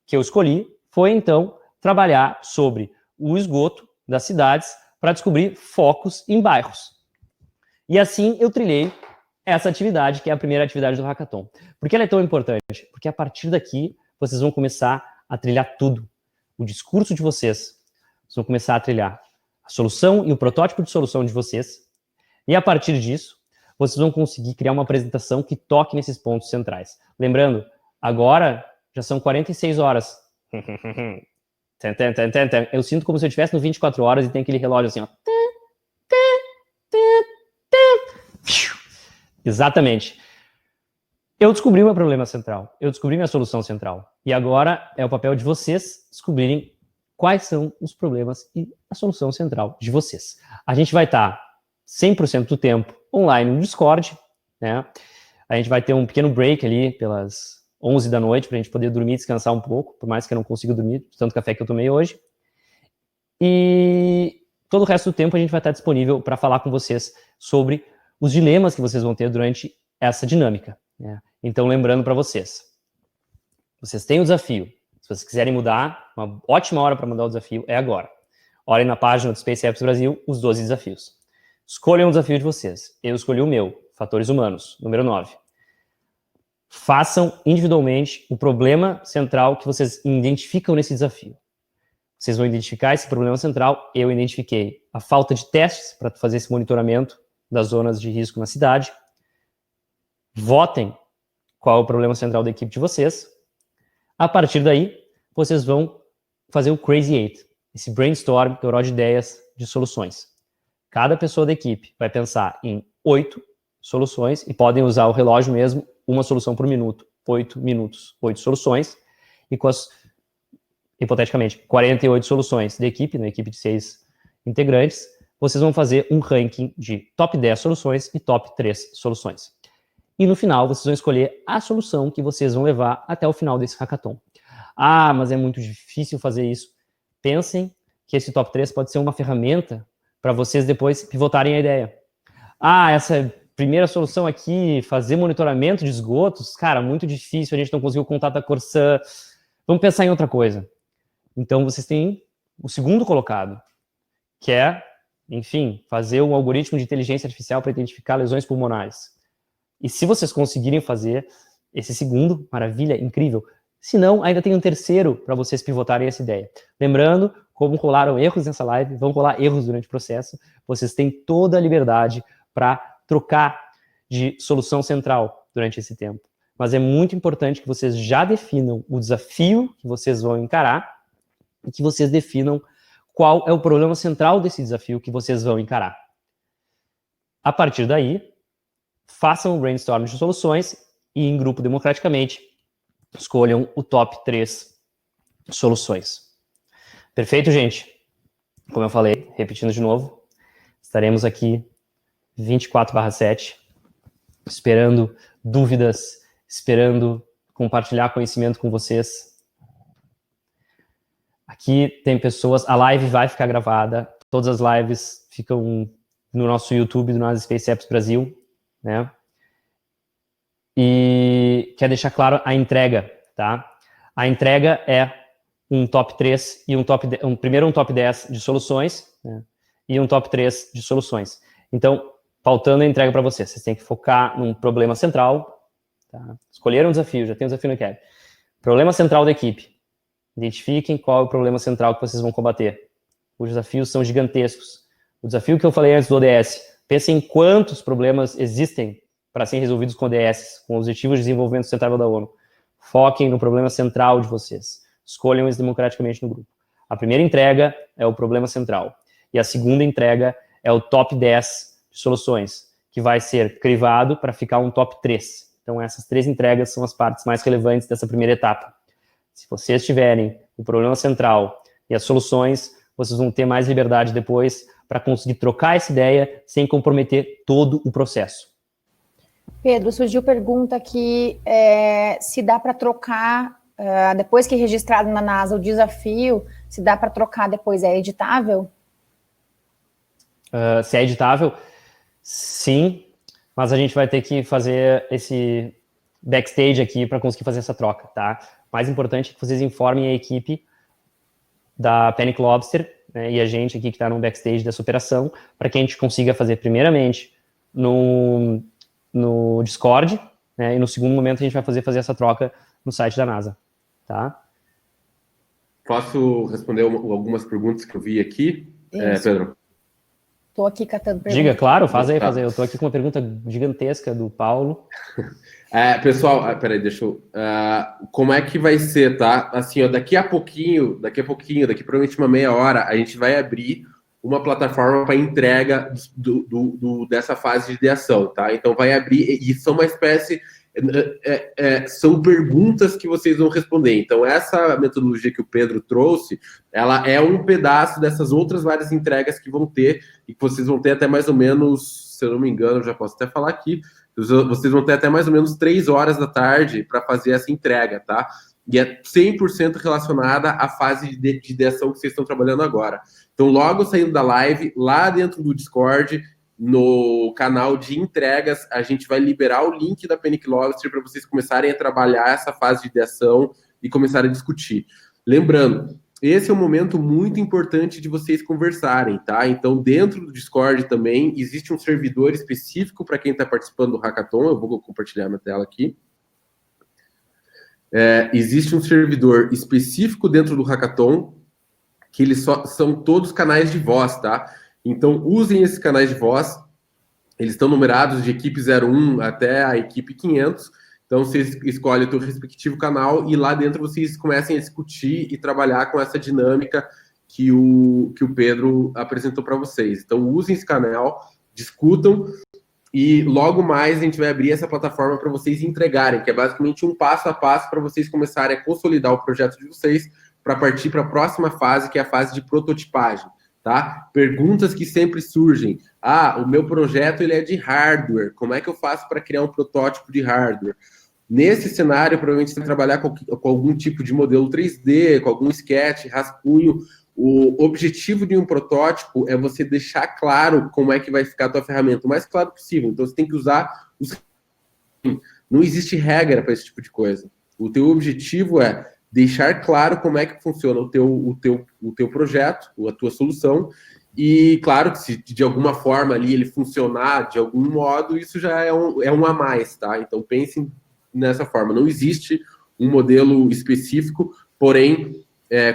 que eu escolhi foi, então, trabalhar sobre o esgoto das cidades para descobrir focos em bairros. E assim eu trilhei essa atividade, que é a primeira atividade do Hackathon. Por que ela é tão importante? Porque a partir daqui, vocês vão começar a trilhar tudo. O discurso de vocês. Vocês vão começar a trilhar a solução e o protótipo de solução de vocês. E a partir disso, vocês vão conseguir criar uma apresentação que toque nesses pontos centrais. Lembrando, agora já são 46 horas. Eu sinto como se eu estivesse no 24 horas e tem aquele relógio assim, ó. Exatamente. Eu descobri o meu problema central. Eu descobri minha solução central. E agora é o papel de vocês descobrirem quais são os problemas e a solução central de vocês. A gente vai estar 100% do tempo online no Discord, né? A gente vai ter um pequeno break ali pelas 11 da noite para a gente poder dormir e descansar um pouco, por mais que eu não consiga dormir, de tanto café que eu tomei hoje. E todo o resto do tempo a gente vai estar disponível para falar com vocês sobre os dilemas que vocês vão ter durante essa dinâmica, né? Então, lembrando para vocês têm o desafio. Se vocês quiserem mudar, uma ótima hora para mudar o desafio é agora. Olhem na página do Space Apps Brasil os 12 desafios. Escolham o desafio de vocês. Eu escolhi o meu, fatores humanos, número 9. Façam individualmente o problema central que vocês identificam nesse desafio. Vocês vão identificar esse problema central. Eu identifiquei a falta de testes para fazer esse monitoramento das zonas de risco na cidade. Votem qual é o problema central da equipe de vocês. A partir daí, vocês vão fazer o Crazy 8, esse brainstorm, toró de ideias, de soluções. Cada pessoa da equipe vai pensar em 8 soluções e podem usar o relógio mesmo, uma solução por minuto, 8 minutos, 8 soluções, e com as, hipoteticamente, 48 soluções da equipe, na equipe de 6 integrantes, vocês vão fazer um ranking de top 10 soluções e top 3 soluções. E no final, vocês vão escolher a solução que vocês vão levar até o final desse hackathon. Mas é muito difícil fazer isso. Pensem que esse top 3 pode ser uma ferramenta para vocês depois pivotarem a ideia. Essa primeira solução aqui, fazer monitoramento de esgotos, cara, muito difícil, a gente não conseguiu o contato da Corsan, vamos pensar em outra coisa. Então, vocês têm o segundo colocado, que é, enfim, fazer um algoritmo de inteligência artificial para identificar lesões pulmonares. E se vocês conseguirem fazer esse segundo, maravilha, incrível. Se não, ainda tem um terceiro para vocês pivotarem essa ideia. Lembrando, como rolaram erros nessa live, vão rolar erros durante o processo, vocês têm toda a liberdade para trocar de solução central durante esse tempo. Mas é muito importante que vocês já definam o desafio que vocês vão encarar e que vocês definam qual é o problema central desse desafio que vocês vão encarar. A partir daí, façam um brainstorm de soluções e, em grupo democraticamente, escolham o top 3 soluções. Perfeito, gente? Como eu falei, repetindo de novo, estaremos aqui 24/7, esperando dúvidas, esperando compartilhar conhecimento com vocês. Aqui tem pessoas, a live vai ficar gravada, todas as lives ficam no nosso YouTube do NASA Space Apps Brasil, né? E quer deixar claro a entrega, tá? A entrega é um top 3 e primeiro um top 10 de soluções, né? E um top 3 de soluções. Então, faltando a entrega para vocês. Vocês têm que focar num problema central, tá? Escolheram um desafio, já tem um desafio no CAB. Problema central da equipe. Identifiquem qual é o problema central que vocês vão combater. Os desafios são gigantescos. O desafio que eu falei antes do ODS, pensem em quantos problemas existem para serem resolvidos com ODS, com Objetivos de Desenvolvimento Sustentável da ONU. Foquem no problema central de vocês. Escolham isso democraticamente no grupo. A primeira entrega é o problema central. E a segunda entrega é o top 10 de soluções, que vai ser crivado para ficar um top 3. Então, essas 3 entregas são as partes mais relevantes dessa primeira etapa. Se vocês tiverem o problema central e as soluções, vocês vão ter mais liberdade depois para conseguir trocar essa ideia sem comprometer todo o processo. Pedro, surgiu pergunta aqui se dá para trocar, depois que é registrado na NASA o desafio, se dá para trocar depois, é editável? Se é editável, sim, mas a gente vai ter que fazer esse backstage aqui para conseguir fazer essa troca, tá? O mais importante é que vocês informem a equipe da Panic Lobster, né, e a gente aqui que está no backstage dessa operação, para que a gente consiga fazer primeiramente no Discord, né, e no segundo momento a gente vai fazer essa troca no site da NASA, tá? Posso responder algumas perguntas que eu vi aqui, Pedro? Estou aqui catando perguntas. Diga, claro, faz aí. Eu estou aqui com uma pergunta gigantesca do Paulo. Pessoal, peraí, deixa eu... como é que vai ser, tá? Assim, ó, daqui provavelmente uma meia hora, a gente vai abrir uma plataforma para entrega dessa fase de ideação, tá? Então vai abrir, e são uma espécie... são perguntas que vocês vão responder. Então, essa metodologia que o Pedro trouxe, ela é um pedaço dessas outras várias entregas que vão ter, e que vocês vão ter até mais ou menos, se eu não me engano, já posso até falar aqui, vocês vão ter até mais ou menos 3 horas da tarde para fazer essa entrega, tá? E é 100% relacionada à fase de ideação que vocês estão trabalhando agora. Então, logo saindo da live, lá dentro do Discord, no canal de entregas, a gente vai liberar o link da Panic Lobster para vocês começarem a trabalhar essa fase de ideação e começarem a discutir. Lembrando, esse é um momento muito importante de vocês conversarem, tá? Então, dentro do Discord também, existe um servidor específico para quem está participando do Hackathon. Eu vou compartilhar minha tela aqui. Existe um servidor específico dentro do Hackathon, que eles são todos canais de voz, tá? Então, usem esses canais de voz, eles estão numerados de equipe 01 até a equipe 500, então vocês escolhem o seu respectivo canal e lá dentro vocês comecem a discutir e trabalhar com essa dinâmica que o Pedro apresentou para vocês. Então, usem esse canal, discutam e logo mais a gente vai abrir essa plataforma para vocês entregarem, que é basicamente um passo a passo para vocês começarem a consolidar o projeto de vocês para partir para a próxima fase, que é a fase de prototipagem. Tá? Perguntas que sempre surgem. O meu projeto ele é de hardware. Como é que eu faço para criar um protótipo de hardware? Nesse cenário, provavelmente você vai trabalhar com algum tipo de modelo 3D, com algum sketch, rascunho. O objetivo de um protótipo é você deixar claro como é que vai ficar a tua ferramenta, o mais claro possível. Então, você tem que usar os... Não existe regra para esse tipo de coisa. O teu objetivo é deixar claro como é que funciona o teu projeto, a tua solução, e claro que se de alguma forma ali ele funcionar de algum modo, isso já é um a mais, tá? Então pensem nessa forma. Não existe um modelo específico, porém,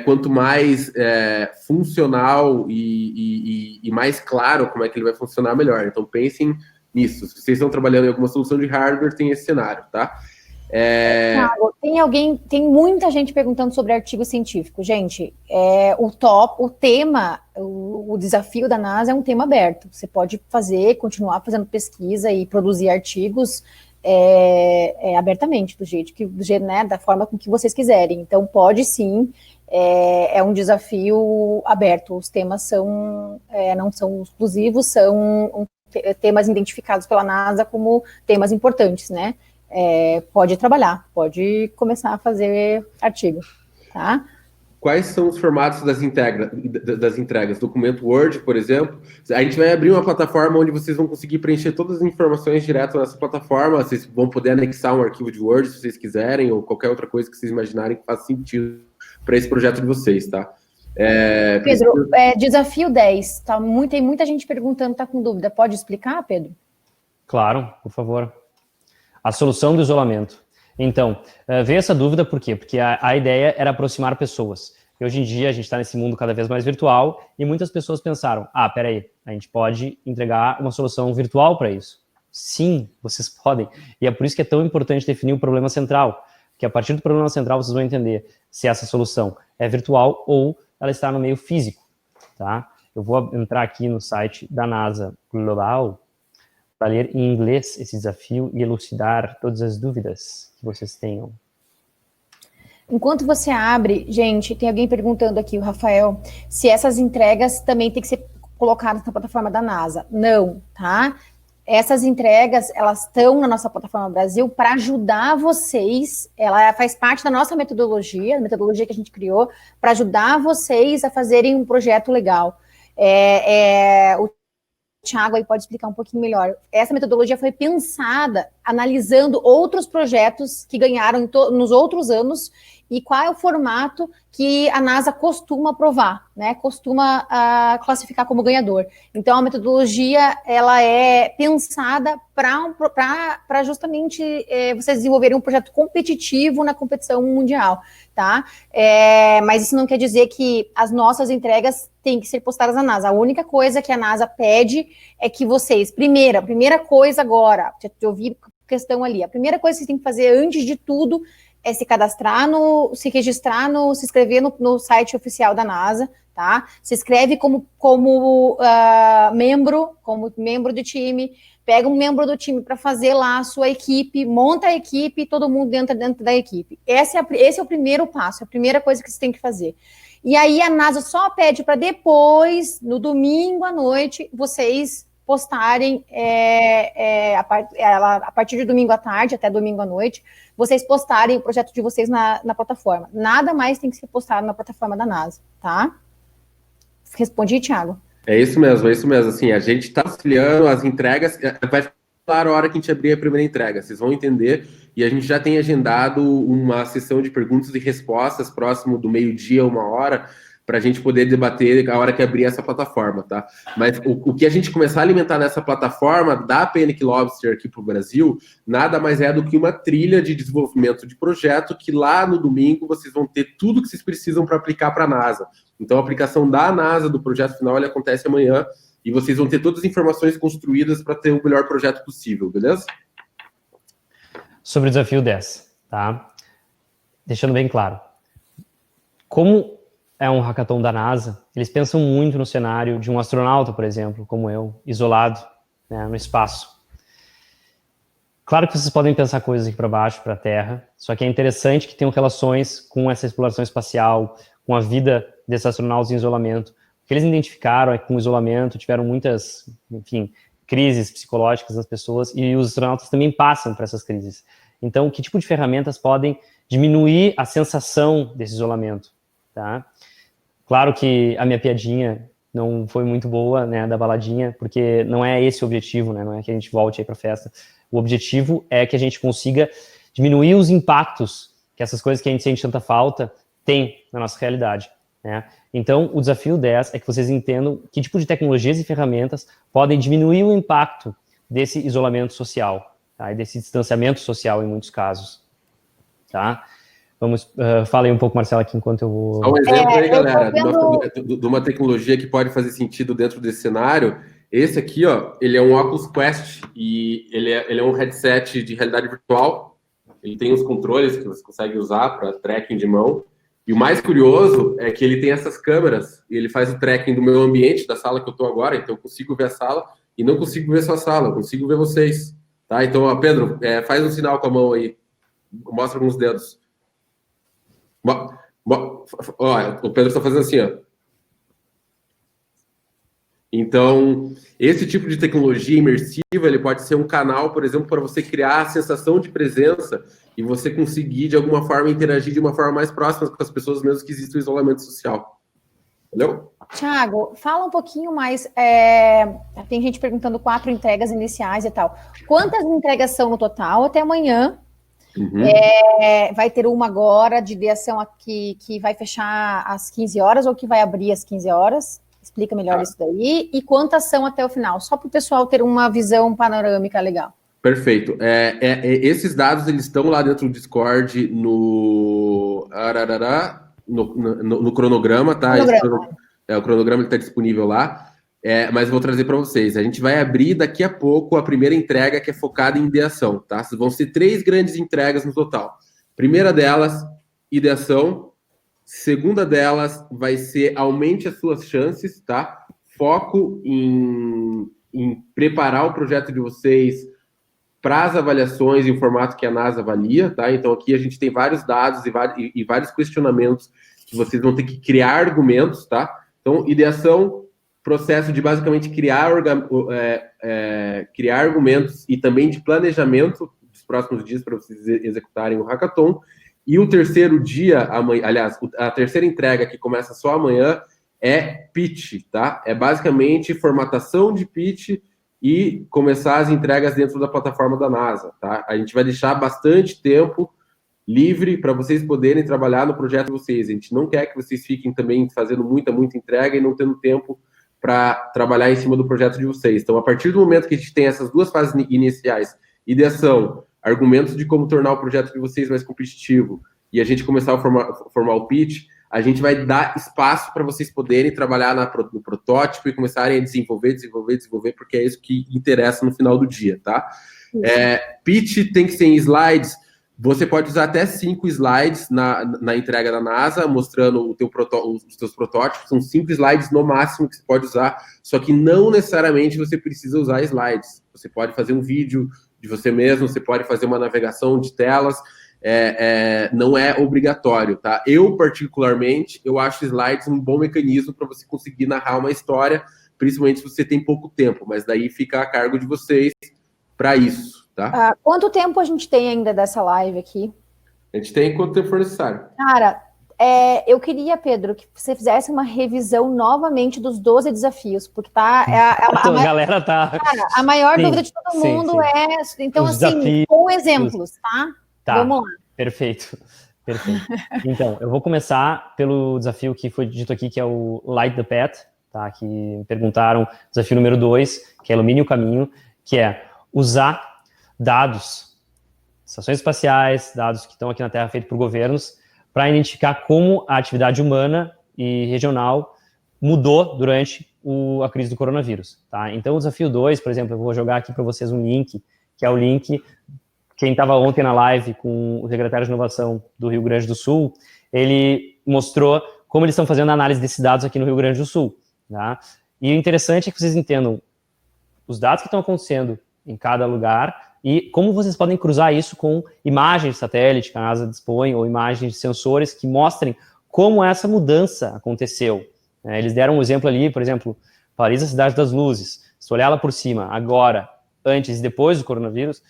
quanto mais funcional e mais claro como é que ele vai funcionar, melhor. Então pensem nisso. Se vocês estão trabalhando em alguma solução de hardware, tem esse cenário, tá? Thiago, tem muita gente perguntando sobre artigo científico. Gente, o tema, o desafio da NASA é um tema aberto. Você pode continuar fazendo pesquisa e produzir artigos abertamente, do jeito, né, da forma com que vocês quiserem. Então, pode sim, é um desafio aberto. Os temas não são exclusivos, são temas identificados pela NASA como temas importantes, né? Pode trabalhar, pode começar a fazer artigo, tá? Quais são os formatos das entregas? Documento Word, por exemplo. A gente vai abrir uma plataforma onde vocês vão conseguir preencher todas as informações direto nessa plataforma. Vocês vão poder anexar um arquivo de Word, se vocês quiserem, ou qualquer outra coisa que vocês imaginarem que faça sentido para esse projeto de vocês, tá? Pedro, desafio 10. Tem muita gente perguntando, tá com dúvida. Pode explicar, Pedro? Claro, por favor. A solução do isolamento. Então, veio essa dúvida por quê? Porque a ideia era aproximar pessoas. E hoje em dia a gente está nesse mundo cada vez mais virtual e muitas pessoas pensaram, peraí, a gente pode entregar uma solução virtual para isso. Sim, vocês podem. E é por isso que é tão importante definir o problema central, porque a partir do problema central vocês vão entender se essa solução é virtual ou ela está no meio físico, tá? Eu vou entrar aqui no site da NASA Global para ler em inglês esse desafio e elucidar todas as dúvidas que vocês tenham. Enquanto você abre, gente, tem alguém perguntando aqui, o Rafael, se essas entregas também têm que ser colocadas na plataforma da NASA. Não, tá? Essas entregas, elas estão na nossa plataforma Brasil para ajudar vocês, ela faz parte da nossa metodologia, a metodologia que a gente criou, para ajudar vocês a fazerem um projeto legal. O Thiago aí pode explicar um pouquinho melhor. Essa metodologia foi pensada analisando outros projetos que ganharam nos outros anos e qual é o formato que a NASA costuma aprovar, né? Costuma classificar como ganhador. Então, a metodologia ela é pensada para justamente vocês desenvolverem um projeto competitivo na competição mundial, tá? Mas isso não quer dizer que as nossas entregas têm que ser postadas na NASA. A única coisa que a NASA pede é que vocês, primeira coisa agora, já ouvi questão ali, a primeira coisa que vocês têm que fazer antes de tudo é se cadastrar, se inscrever no site oficial da NASA, tá? Se inscreve como membro do time, pega um membro do time para fazer lá a sua equipe, monta a equipe e todo mundo dentro da equipe. Esse é o primeiro passo, a primeira coisa que você tem que fazer. E aí a NASA só pede para depois, no domingo à noite, vocês postarem, a partir de domingo à tarde até domingo à noite, vocês postarem o projeto de vocês na plataforma. Nada mais tem que ser postado na plataforma da NASA, tá? Respondi, Thiago? É isso mesmo. Assim, a gente está auxiliando as entregas, vai ficar claro a hora que a gente abrir a primeira entrega, vocês vão entender, e a gente já tem agendado uma sessão de perguntas e respostas próximo do meio-dia, 1h, para a gente poder debater a hora que abrir essa plataforma, tá? Mas o que a gente começar a alimentar nessa plataforma da Panic Lobster aqui para o Brasil, nada mais é do que uma trilha de desenvolvimento de projeto que lá no domingo vocês vão ter tudo que vocês precisam para aplicar para a NASA. Então a aplicação da NASA, do projeto final, ele acontece amanhã e vocês vão ter todas as informações construídas para ter o melhor projeto possível, beleza? Sobre o desafio 10, tá? Deixando bem claro. Como é um hackathon da NASA, eles pensam muito no cenário de um astronauta, por exemplo, como eu, isolado, né, no espaço. Claro que vocês podem pensar coisas aqui para baixo, para a Terra, só que é interessante que tenham relações com essa exploração espacial, com a vida desses astronautas em isolamento. O que eles identificaram é que com o isolamento tiveram muitas, enfim, crises psicológicas das pessoas e os astronautas também passam por essas crises. Então, que tipo de ferramentas podem diminuir a sensação desse isolamento, tá? Claro que a minha piadinha não foi muito boa, né, da baladinha, porque não é esse o objetivo, né, não é que a gente volte aí para a festa. O objetivo é que a gente consiga diminuir os impactos que essas coisas que a gente sente tanta falta têm na nossa realidade, né? Então, o desafio 10 é que vocês entendam que tipo de tecnologias e ferramentas podem diminuir o impacto desse isolamento social, tá? E desse distanciamento social em muitos casos, tá? Vamos, fala aí um pouco, Marcela, aqui enquanto eu vou... Só um exemplo aí, galera, vendo... de uma tecnologia que pode fazer sentido dentro desse cenário. Esse aqui, ó, ele é um Oculus Quest e ele é um headset de realidade virtual. Ele tem os controles que você consegue usar para tracking de mão. E o mais curioso é que ele tem essas câmeras e ele faz o tracking do meu ambiente, da sala que eu estou agora. Então, eu consigo ver a sala e não consigo ver sua sala, eu consigo ver vocês. Tá? Então, ó, Pedro, faz um sinal com a mão aí. Mostra alguns dedos. Ó, o Pedro está fazendo assim, ó. Então, esse tipo de tecnologia imersiva, ele pode ser um canal, por exemplo, para você criar a sensação de presença e você conseguir, de alguma forma, interagir de uma forma mais próxima com as pessoas, mesmo que exista o isolamento social. Entendeu? Thiago, fala um pouquinho mais. Tem gente perguntando 4 entregas iniciais e tal. Quantas entregas são no total até amanhã? Uhum. Vai ter uma agora de ideação aqui que vai fechar às 15 horas ou que vai abrir às 15 horas? Explica melhor isso daí. E quantas são até o final? Só para o pessoal ter uma visão panorâmica legal. Perfeito. Esses dados, eles estão lá dentro do Discord no cronograma, tá? O cronograma está disponível lá. Mas vou trazer para vocês. A gente vai abrir daqui a pouco a primeira entrega que é focada em ideação, tá? Vão ser 3 grandes entregas no total. Primeira delas, ideação. Segunda delas vai ser aumente as suas chances, tá? Foco em preparar o projeto de vocês para as avaliações em formato que a NASA avalia, tá? Então aqui a gente tem vários dados e vários questionamentos que vocês vão ter que criar argumentos, tá? Então, ideação, processo de basicamente criar argumentos e também de planejamento dos próximos dias para vocês executarem o hackathon. E o terceiro dia, aliás, a terceira entrega que começa só amanhã é pitch, tá? É basicamente formatação de pitch e começar as entregas dentro da plataforma da NASA, tá? A gente vai deixar bastante tempo livre para vocês poderem trabalhar no projeto de vocês. A gente não quer que vocês fiquem também fazendo muita entrega e não tendo tempo para trabalhar em cima do projeto de vocês. Então, a partir do momento que a gente tem essas 2 fases iniciais, ideação, argumentos de como tornar o projeto de vocês mais competitivo, e a gente começar a formar o pitch, a gente vai dar espaço para vocês poderem trabalhar no protótipo e começarem a desenvolver, porque é isso que interessa no final do dia, tá? Pitch tem que ser em slides. Você pode usar até 5 slides na entrega da NASA, mostrando os seus protótipos. São 5 slides no máximo que você pode usar, só que não necessariamente você precisa usar slides. Você pode fazer um vídeo de você mesmo, você pode fazer uma navegação de telas, não é obrigatório, tá? Eu, particularmente, eu acho slides um bom mecanismo para você conseguir narrar uma história, principalmente se você tem pouco tempo, mas daí fica a cargo de vocês para isso, tá? Quanto tempo a gente tem ainda dessa live aqui? A gente tem quanto tempo for necessário. Cara, eu queria, Pedro, que você fizesse uma revisão novamente dos 12 desafios, porque tá... a galera tá... Cara, a maior dúvida de todo mundo sim. Então, os assim, desafios, com exemplos, tá? Vamos lá. Perfeito. Então, eu vou começar pelo desafio que foi dito aqui, que é o Light the Path, tá? Que me perguntaram, desafio número 2, que é ilumine o caminho, que é usar dados, estações espaciais, dados que estão aqui na Terra feitos por governos, para identificar como a atividade humana e regional mudou durante a crise do coronavírus, tá? Então, o desafio 2, por exemplo, eu vou jogar aqui para vocês um link, que é o link, quem estava ontem na live com o secretário de Inovação do Rio Grande do Sul, ele mostrou como eles estão fazendo a análise desses dados aqui no Rio Grande do Sul, tá? E o interessante é que vocês entendam os dados que estão acontecendo em cada lugar e como vocês podem cruzar isso com imagens de satélite que a NASA dispõe ou imagens de sensores que mostrem como essa mudança aconteceu. Eles deram um exemplo ali, por exemplo, Paris, a cidade das luzes. Se olhar lá por cima, agora, antes e depois do coronavírus,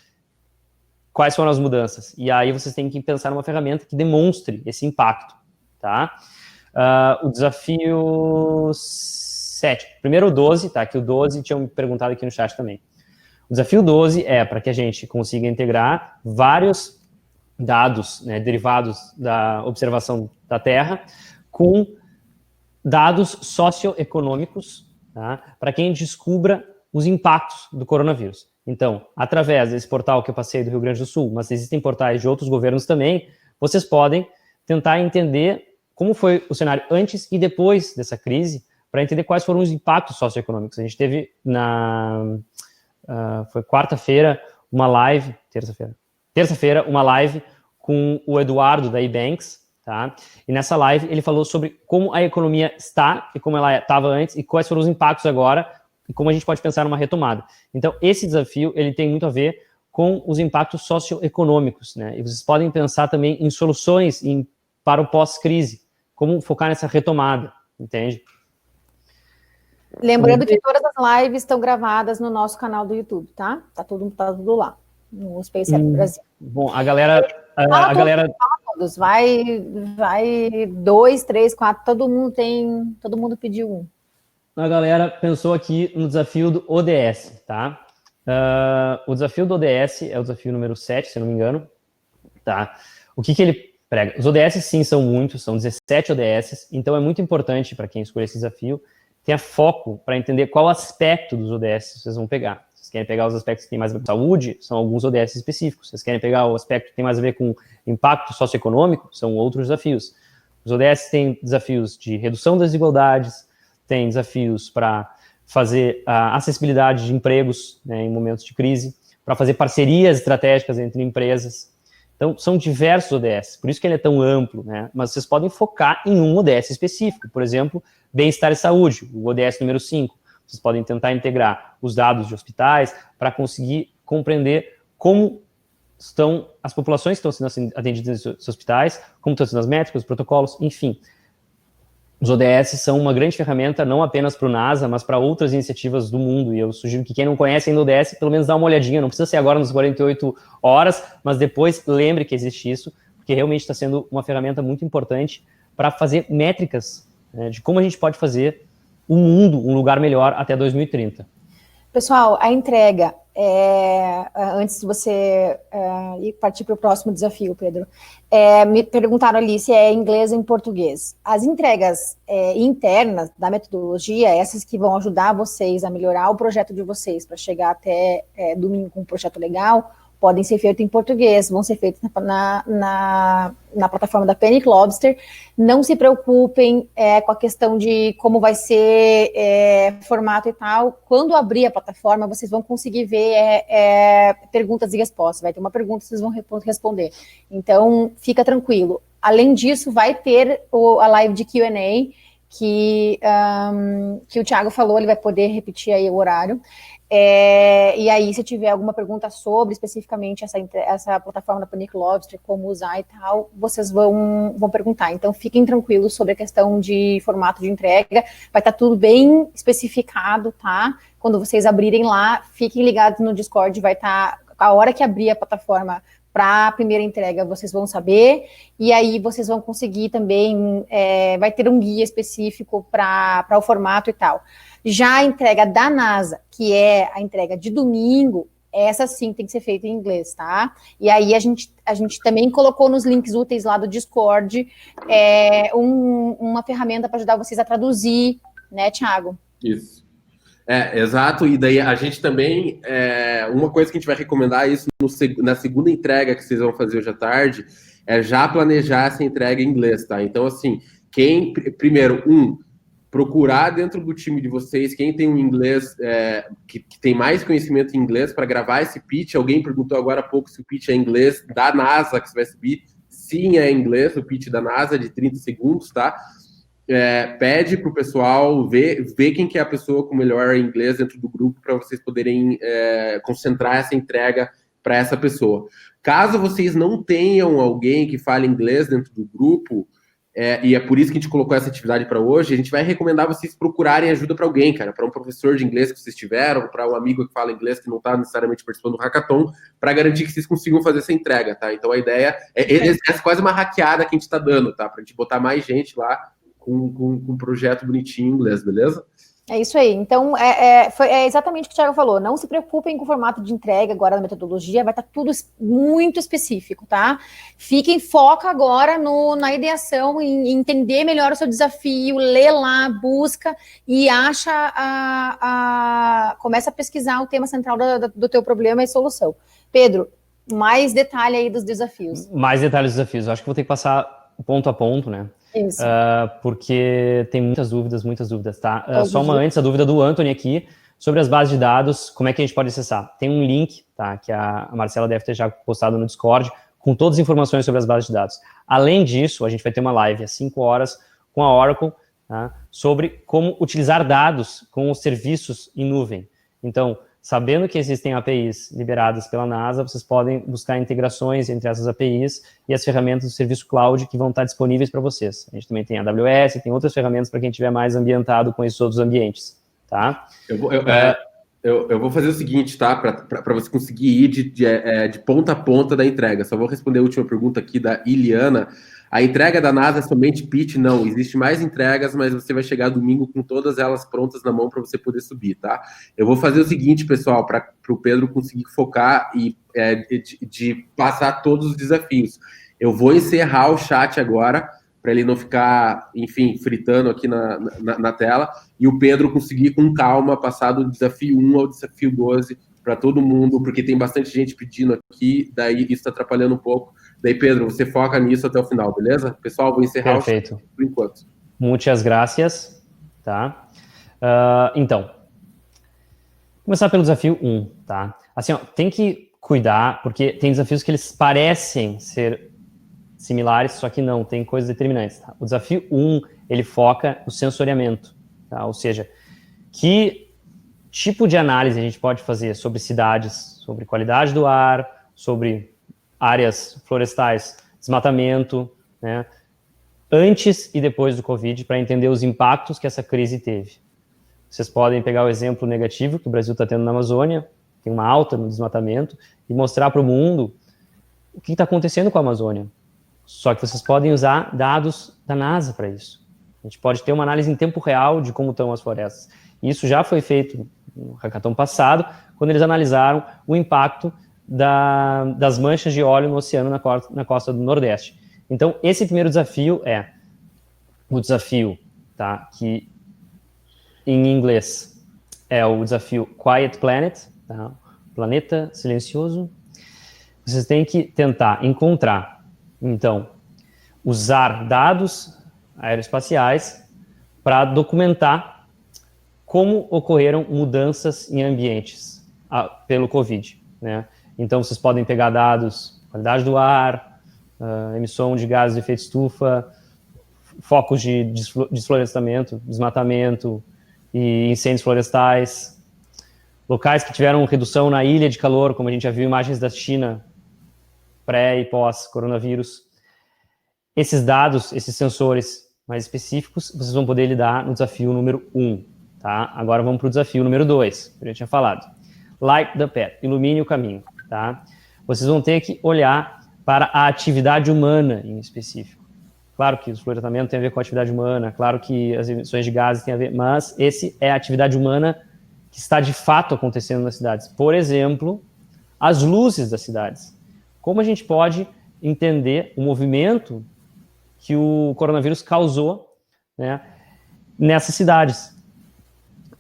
quais foram as mudanças? E aí vocês têm que pensar numa ferramenta que demonstre esse impacto, tá? O desafio 7. Primeiro o 12, tá? Que o 12 tinham me perguntado aqui no chat também. O desafio 12 é para que a gente consiga integrar vários dados, né, derivados da observação da Terra com dados socioeconômicos, tá? Para que a gente descubra os impactos do coronavírus. Então, através desse portal que eu passei do Rio Grande do Sul, mas existem portais de outros governos também, vocês podem tentar entender como foi o cenário antes e depois dessa crise, para entender quais foram os impactos socioeconômicos. A gente teve foi quarta-feira uma live, terça-feira uma live com o Eduardo da eBanks, tá? E nessa live ele falou sobre como a economia está e como ela estava antes e quais foram os impactos agora e como a gente pode pensar numa retomada. Então, esse desafio ele tem muito a ver com os impactos socioeconômicos, né? E vocês podem pensar também em soluções para o pós-crise, como focar nessa retomada, entende? Lembrando que todas as lives estão gravadas no nosso canal do YouTube, tá? Tá tudo lá, no Space Brasil. Bom, a galera... Todos. Vai 2, 3, 4, todo mundo pediu um. A galera pensou aqui no desafio do ODS, tá? O desafio do ODS é o desafio número 7, se eu não me engano, tá? O que ele prega? Os ODS, sim, são muitos, são 17 ODS, então é muito importante para quem escolher esse desafio ter foco para entender qual aspecto dos ODS vocês vão pegar. Vocês querem pegar os aspectos que têm mais a ver com saúde, são alguns ODS específicos. Vocês querem pegar o aspecto que tem mais a ver com impacto socioeconômico, são outros desafios. Os ODS têm desafios de redução das desigualdades, tem desafios para fazer a acessibilidade de empregos, né, em momentos de crise, para fazer parcerias estratégicas entre empresas. Então, são diversos ODS, por isso que ele é tão amplo, né? Mas vocês podem focar em um ODS específico, por exemplo, bem-estar e saúde, o ODS número 5. Vocês podem tentar integrar os dados de hospitais para conseguir compreender como estão as populações que estão sendo atendidas nos hospitais, como estão sendo as métricas, os protocolos, enfim. Os ODS são uma grande ferramenta não apenas para o NASA, mas para outras iniciativas do mundo, e eu sugiro que quem não conhece ainda o ODS, pelo menos dá uma olhadinha, não precisa ser agora nas 48 horas, mas depois lembre que existe isso, porque realmente está sendo uma ferramenta muito importante para fazer métricas, né, de como a gente pode fazer o mundo um lugar melhor até 2030. Pessoal, a entrega, antes de você ir partir para o próximo desafio, Pedro, me perguntaram ali se é inglês ou em português. As entregas internas da metodologia, essas que vão ajudar vocês a melhorar o projeto de vocês para chegar até domingo com um projeto legal, podem ser feitas em português, vão ser feitas na plataforma da Panic Lobster. Não se preocupem com a questão de como vai ser formato e tal. Quando abrir a plataforma, vocês vão conseguir ver perguntas e respostas. Vai ter uma pergunta, vocês vão responder. Então, fica tranquilo. Além disso, vai ter a live de Q&A, que o Thiago falou, ele vai poder repetir aí o horário. E aí, se tiver alguma pergunta sobre especificamente essa plataforma da Panic Lobster, como usar e tal, vocês vão perguntar. Então, fiquem tranquilos sobre a questão de formato de entrega. Vai estar tudo bem especificado, tá? Quando vocês abrirem lá, fiquem ligados no Discord, vai estar a hora que abrir a plataforma para a primeira entrega, vocês vão saber, e aí vocês vão conseguir também, vai ter um guia específico para o formato e tal. Já a entrega da NASA, que é a entrega de domingo, essa sim tem que ser feita em inglês, tá? E aí a gente também colocou nos links úteis lá do Discord uma ferramenta para ajudar vocês a traduzir, né, Thiago? Isso. Exato, e daí a gente também, uma coisa que a gente vai recomendar isso na segunda entrega que vocês vão fazer hoje à tarde, é já planejar essa entrega em inglês, tá? Então, assim, primeiro, procurar dentro do time de vocês, quem tem um inglês, que tem mais conhecimento em inglês para gravar esse pitch. Alguém perguntou agora há pouco se o pitch é em inglês da NASA que você vai subir. Sim, é em inglês, o pitch da NASA de 30 segundos, tá? Pede para o pessoal ver quem que é a pessoa com melhor inglês dentro do grupo para vocês poderem concentrar essa entrega para essa pessoa. Caso vocês não tenham alguém que fale inglês dentro do grupo, e é por isso que a gente colocou essa atividade para hoje, a gente vai recomendar vocês procurarem ajuda para alguém, cara, para um professor de inglês que vocês tiveram, para um amigo que fala inglês que não está necessariamente participando do hackathon, para garantir que vocês consigam fazer essa entrega, tá? Então a ideia é quase uma hackeada que a gente está dando, tá? Para a gente botar mais gente lá com um projeto bonitinho em inglês, beleza? É isso aí. Então, é exatamente o que o Thiago falou. Não se preocupem com o formato de entrega agora na metodologia, vai estar tudo muito específico, tá? Foca agora na ideação, em entender melhor o seu desafio, lê lá, busca e começa a pesquisar o tema central do teu problema e solução. Pedro, mais detalhe aí dos desafios. Mais detalhes dos desafios. Eu acho que vou ter que passar ponto a ponto, né? Isso. Porque tem muitas dúvidas, tá? Só antes, a dúvida do Anthony aqui, sobre as bases de dados, como é que a gente pode acessar? Tem um link, tá? Que a Marcela deve ter já postado no Discord, com todas as informações sobre as bases de dados. Além disso, a gente vai ter uma live às 5 horas com a Oracle, tá? Sobre como utilizar dados com os serviços em nuvem. Então, sabendo que existem APIs liberadas pela NASA, vocês podem buscar integrações entre essas APIs e as ferramentas do serviço cloud que vão estar disponíveis para vocês. A gente também tem a AWS, tem outras ferramentas para quem estiver mais ambientado com esses outros ambientes, tá? Eu vou fazer o seguinte, tá? Para você conseguir ir de ponta a ponta da entrega. Só vou responder a última pergunta aqui da Iliana. A entrega da NASA é somente pitch? Não, existe mais entregas, mas você vai chegar domingo com todas elas prontas na mão para você poder subir, tá? Eu vou fazer o seguinte, pessoal, para o Pedro conseguir focar e de passar todos os desafios. Eu vou encerrar o chat agora, para ele não ficar, enfim, fritando aqui na tela, e o Pedro conseguir com calma passar do desafio 1 ao desafio 12 para todo mundo, porque tem bastante gente pedindo aqui, daí isso está atrapalhando um pouco. Daí, Pedro, você foca nisso até o final, beleza? Pessoal, vou encerrar Perfeito. o chat por enquanto. Muitas gracias, tá? Então, começar pelo desafio 1, tá? Assim, ó, tem que cuidar, porque tem desafios que eles parecem ser similares, só que não, tem coisas determinantes, tá? O desafio 1, ele foca no sensoriamento, tá? Ou seja, que tipo de análise a gente pode fazer sobre cidades, sobre qualidade do ar, sobre áreas florestais, desmatamento, né? Antes e depois do Covid, para entender os impactos que essa crise teve. Vocês podem pegar o exemplo negativo que o Brasil está tendo na Amazônia, tem uma alta no desmatamento, e mostrar para o mundo o que está acontecendo com a Amazônia. Só que vocês podem usar dados da NASA para isso. A gente pode ter uma análise em tempo real de como estão as florestas. E isso já foi feito no hackathon passado, quando eles analisaram o impacto das manchas de óleo no oceano na costa do Nordeste. Então, esse primeiro desafio é o desafio, tá, que em inglês é o desafio Quiet Planet, tá, planeta silencioso. Vocês têm que tentar encontrar, então, usar dados aeroespaciais para documentar como ocorreram mudanças em ambientes pelo Covid, né? Então, vocês podem pegar dados, qualidade do ar, emissão de gases de efeito estufa, focos de desflorestamento, desmatamento e incêndios florestais, locais que tiveram redução na ilha de calor, como a gente já viu imagens da China, pré e pós-coronavírus. Esses dados, esses sensores mais específicos, vocês vão poder lidar no desafio número 1, tá? Agora vamos para o desafio número 2, que eu já tinha falado. Light the path, ilumine o caminho, tá? Vocês vão ter que olhar para a atividade humana em específico. Claro que o desflorestamento tem a ver com a atividade humana, claro que as emissões de gases têm a ver, mas esse é a atividade humana que está de fato acontecendo nas cidades. Por exemplo, as luzes das cidades. Como a gente pode entender o movimento que o coronavírus causou, né, nessas cidades?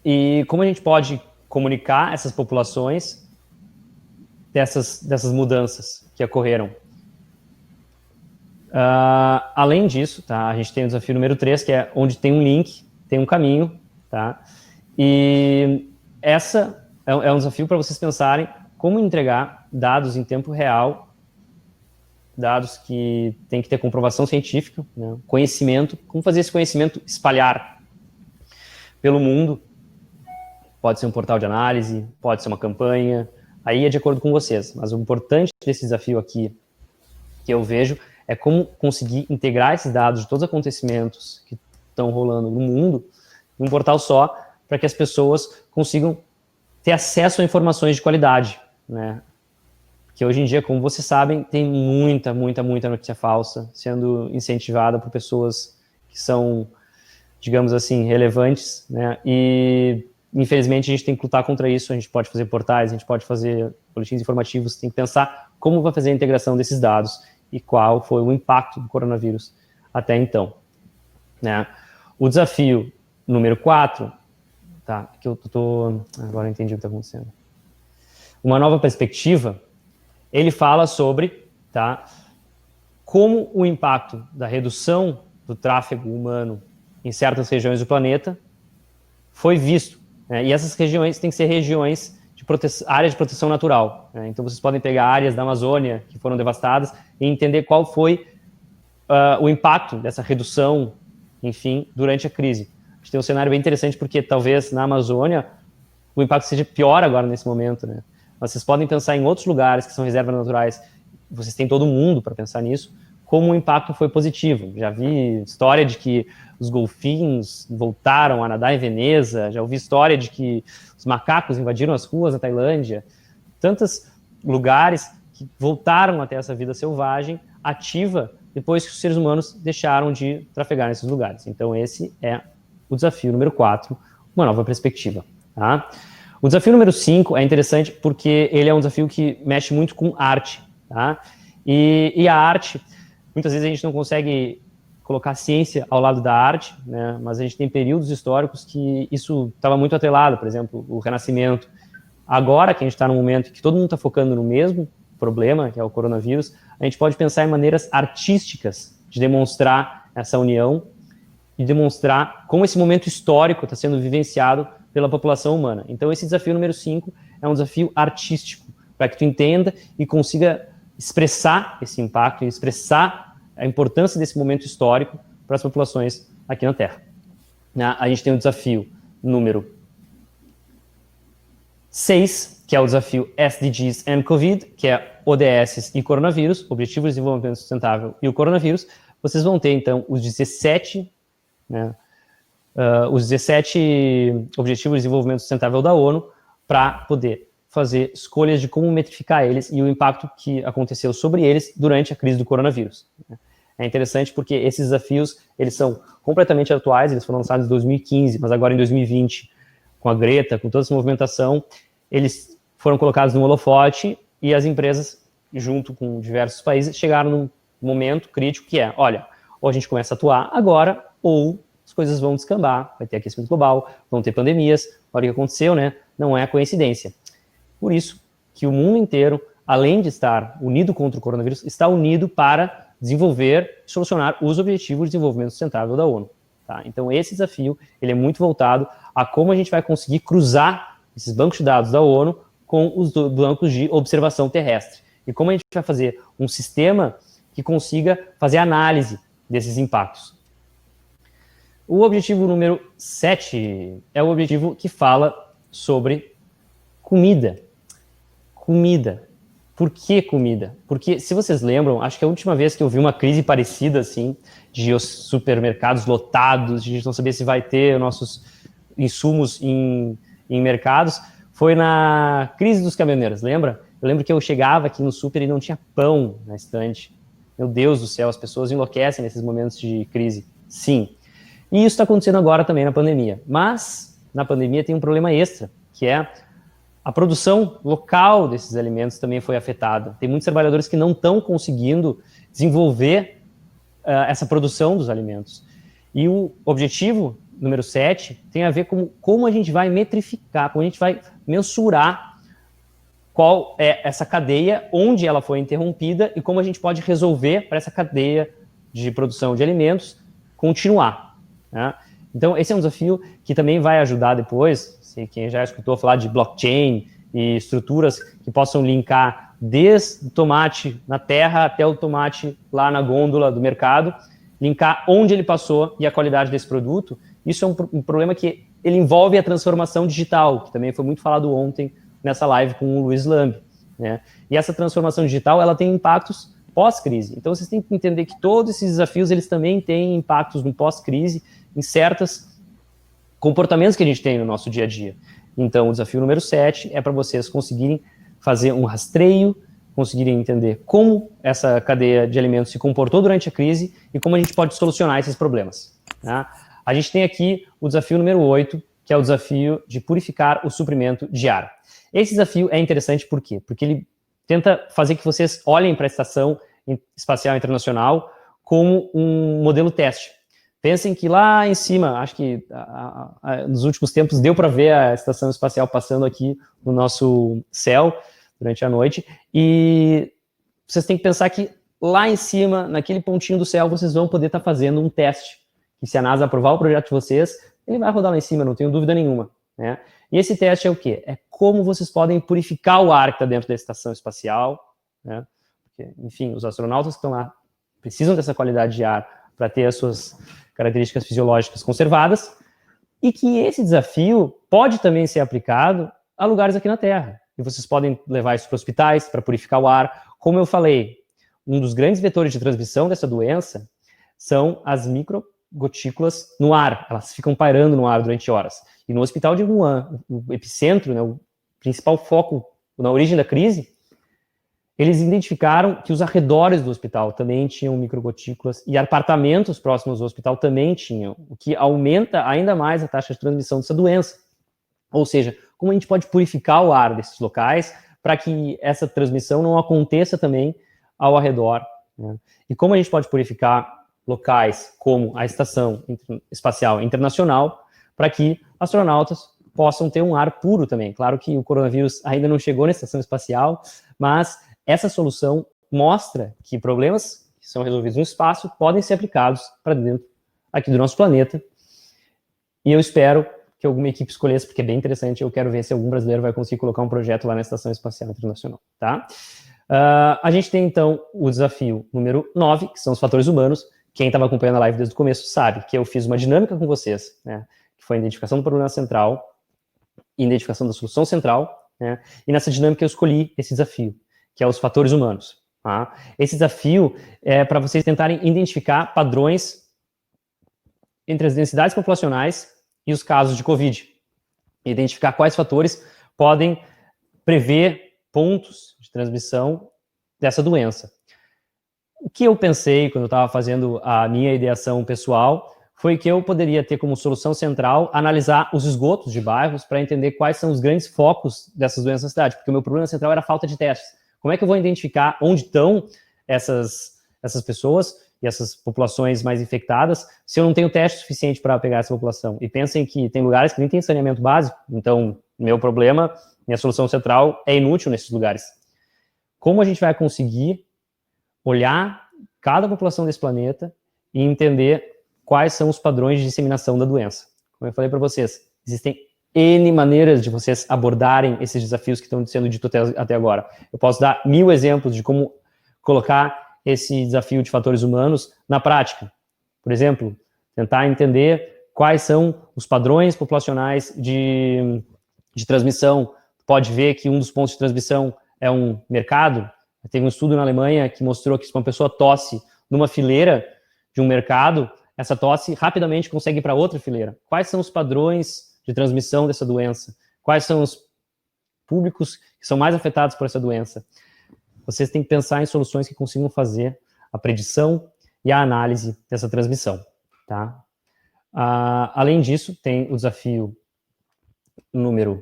E como a gente pode comunicar essas populações dessas mudanças que ocorreram? Além disso, tá, a gente tem o desafio número 3, que é onde tem um link, tem um caminho, tá? E essa é um desafio para vocês pensarem como entregar dados em tempo real, dados que tem que ter comprovação científica, né? Conhecimento, como fazer esse conhecimento espalhar pelo mundo. Pode ser um portal de análise, pode ser uma campanha, aí é de acordo com vocês. Mas o importante desse desafio aqui, que eu vejo, é como conseguir integrar esses dados de todos os acontecimentos que estão rolando no mundo em um portal só, para que as pessoas consigam ter acesso a informações de qualidade, né? Que hoje em dia, como vocês sabem, tem muita notícia falsa sendo incentivada por pessoas que são digamos assim, relevantes, né? E, infelizmente, a gente tem que lutar contra isso. A gente pode fazer portais, a gente pode fazer boletins informativos, tem que pensar como vai fazer a integração desses dados e qual foi o impacto do coronavírus até então, né? O desafio número 4, tá? Que eu tô... Agora eu entendi o que está acontecendo. Uma nova perspectiva, ele fala sobre, tá? Como o impacto da redução do tráfego humano em certas regiões do planeta foi visto, né? E essas regiões têm que ser regiões de áreas de proteção natural, né? Então vocês podem pegar áreas da Amazônia que foram devastadas e entender qual foi o impacto dessa redução, enfim, durante a crise. A gente tem um cenário bem interessante porque talvez na Amazônia o impacto seja pior agora nesse momento, né? Mas vocês podem pensar em outros lugares que são reservas naturais, vocês têm todo mundo para pensar nisso, como o impacto foi positivo. Já vi história de que os golfinhos voltaram a nadar em Veneza, já ouvi história de que os macacos invadiram as ruas na Tailândia, tantos lugares que voltaram até essa vida selvagem ativa depois que os seres humanos deixaram de trafegar nesses lugares. Então esse é o desafio número 4, uma nova perspectiva, tá? O desafio número 5 é interessante porque ele é um desafio que mexe muito com arte, tá? E a arte, muitas vezes a gente não consegue colocar a ciência ao lado da arte, né? Mas a gente tem períodos históricos que isso estava muito atrelado, por exemplo, o Renascimento. Agora que a gente está num momento que todo mundo está focando no mesmo problema, que é o coronavírus, a gente pode pensar em maneiras artísticas de demonstrar essa união e demonstrar como esse momento histórico está sendo vivenciado pela população humana. Então esse desafio número 5 é um desafio artístico, para que tu entenda e consiga expressar esse impacto e expressar a importância desse momento histórico para as populações aqui na Terra. A gente tem o desafio número 6, que é o desafio SDGs and Covid, que é ODS e coronavírus, Objetivos de Desenvolvimento Sustentável e o coronavírus. Vocês vão ter, então, os 17, né, os 17 Objetivos de Desenvolvimento Sustentável da ONU para poder fazer escolhas de como metrificar eles e o impacto que aconteceu sobre eles durante a crise do coronavírus. É interessante porque esses desafios, eles são completamente atuais, eles foram lançados em 2015, mas agora em 2020, com a Greta, com toda essa movimentação, eles foram colocados no holofote e as empresas, junto com diversos países, chegaram num momento crítico que é, olha, ou a gente começa a atuar agora, ou as coisas vão descambar, vai ter aquecimento global, vão ter pandemias, olha o que aconteceu, né? Não é coincidência. Por isso que o mundo inteiro, além de estar unido contra o coronavírus, está unido para desenvolver e solucionar os Objetivos de Desenvolvimento Sustentável da ONU. Tá? Então esse desafio ele é muito voltado a como a gente vai conseguir cruzar esses bancos de dados da ONU com os bancos de observação terrestre. E como a gente vai fazer um sistema que consiga fazer análise desses impactos. O objetivo número 7 é o objetivo que fala sobre comida. Comida. Por que comida? Porque, se vocês lembram, acho que a última vez que eu vi uma crise parecida, assim, de os supermercados lotados, de a gente não saber se vai ter nossos insumos em mercados, foi na crise dos caminhoneiros, lembra? Eu lembro que eu chegava aqui no super e não tinha pão na estante. Meu Deus do céu, as pessoas enlouquecem nesses momentos de crise. Sim. E isso está acontecendo agora também na pandemia. Mas, na pandemia tem um problema extra, que é a produção local desses alimentos também foi afetada. Tem muitos trabalhadores que não estão conseguindo desenvolver essa produção dos alimentos. E o objetivo número 7 tem a ver com como a gente vai metrificar, como a gente vai mensurar qual é essa cadeia, onde ela foi interrompida e como a gente pode resolver para essa cadeia de produção de alimentos continuar, né? Então, esse é um desafio que também vai ajudar depois, se quem já escutou falar de blockchain e estruturas que possam linkar desde o tomate na terra até o tomate lá na gôndola do mercado, linkar onde ele passou e a qualidade desse produto. Isso é um problema que ele envolve a transformação digital, que também foi muito falado ontem nessa live com o Luiz Lambi, né? E essa transformação digital, ela tem impactos pós-crise. Então, vocês têm que entender que todos esses desafios, eles também têm impactos no pós-crise, em certos comportamentos que a gente tem no nosso dia a dia. Então, o desafio número 7 é para vocês conseguirem fazer um rastreio, conseguirem entender como essa cadeia de alimentos se comportou durante a crise e como a gente pode solucionar esses problemas, né? A gente tem aqui o desafio número 8, que é o desafio de purificar o suprimento de ar. Esse desafio é interessante por quê? Porque ele tenta fazer que vocês olhem para a Estação Espacial Internacional como um modelo teste. Pensem que lá em cima, acho que nos últimos tempos deu para ver a Estação Espacial passando aqui no nosso céu durante a noite, e vocês têm que pensar que lá em cima, naquele pontinho do céu, vocês vão poder estar fazendo um teste, que se a NASA aprovar o projeto de vocês, ele vai rodar lá em cima, não tenho dúvida nenhuma, né? E esse teste é o quê? É como vocês podem purificar o ar que está dentro da estação espacial, né? Porque, enfim, os astronautas que estão lá precisam dessa qualidade de ar para ter as suas características fisiológicas conservadas, e que esse desafio pode também ser aplicado a lugares aqui na Terra. E vocês podem levar isso para hospitais, para purificar o ar. Como eu falei, um dos grandes vetores de transmissão dessa doença são as microgotículas no ar. Elas ficam pairando no ar durante horas. E no hospital de Wuhan, o epicentro, né, o principal foco na origem da crise, eles identificaram que os arredores do hospital também tinham microgotículas e apartamentos próximos do hospital também tinham, o que aumenta ainda mais a taxa de transmissão dessa doença. Ou seja, como a gente pode purificar o ar desses locais para que essa transmissão não aconteça também ao arredor, né? E como a gente pode purificar locais como a Estação Espacial Internacional para que astronautas possam ter um ar puro também. Claro que o coronavírus ainda não chegou na Estação Espacial, mas essa solução mostra que problemas que são resolvidos no espaço podem ser aplicados para dentro aqui do nosso planeta. E eu espero que alguma equipe escolhesse, porque é bem interessante. Eu quero ver se algum brasileiro vai conseguir colocar um projeto lá na Estação Espacial Internacional, tá? A gente tem, então, o desafio número 9, que são os fatores humanos. Quem estava acompanhando a live desde o começo sabe que eu fiz uma dinâmica com vocês, né? Que foi a identificação do problema central, identificação da solução central, né? E nessa dinâmica eu escolhi esse desafio, que é os fatores humanos. Tá? Esse desafio é para vocês tentarem identificar padrões entre as densidades populacionais e os casos de Covid. Identificar quais fatores podem prever pontos de transmissão dessa doença. O que eu pensei quando eu estava fazendo a minha ideação pessoal foi que eu poderia ter como solução central analisar os esgotos de bairros para entender quais são os grandes focos dessas doenças na cidade, porque o meu problema central era a falta de testes. Como é que eu vou identificar onde estão essas pessoas e essas populações mais infectadas se eu não tenho teste suficiente para pegar essa população? E pensem que tem lugares que nem tem saneamento básico, então meu problema, minha solução central é inútil nesses lugares. Como a gente vai conseguir olhar cada população desse planeta e entender quais são os padrões de disseminação da doença? Como eu falei para vocês, existem N maneiras de vocês abordarem esses desafios que estão sendo ditos até agora. Eu posso dar 1000 exemplos de como colocar esse desafio de fatores humanos na prática. Por exemplo, tentar entender quais são os padrões populacionais de transmissão. Pode ver que um dos pontos de transmissão é um mercado. Teve um estudo na Alemanha que mostrou que se uma pessoa tosse numa fileira de um mercado, essa tosse rapidamente consegue ir para outra fileira. Quais são os padrões de transmissão dessa doença? Quais são os públicos que são mais afetados por essa doença? Vocês têm que pensar em soluções que consigam fazer a predição e a análise dessa transmissão, tá? Além disso, tem o desafio número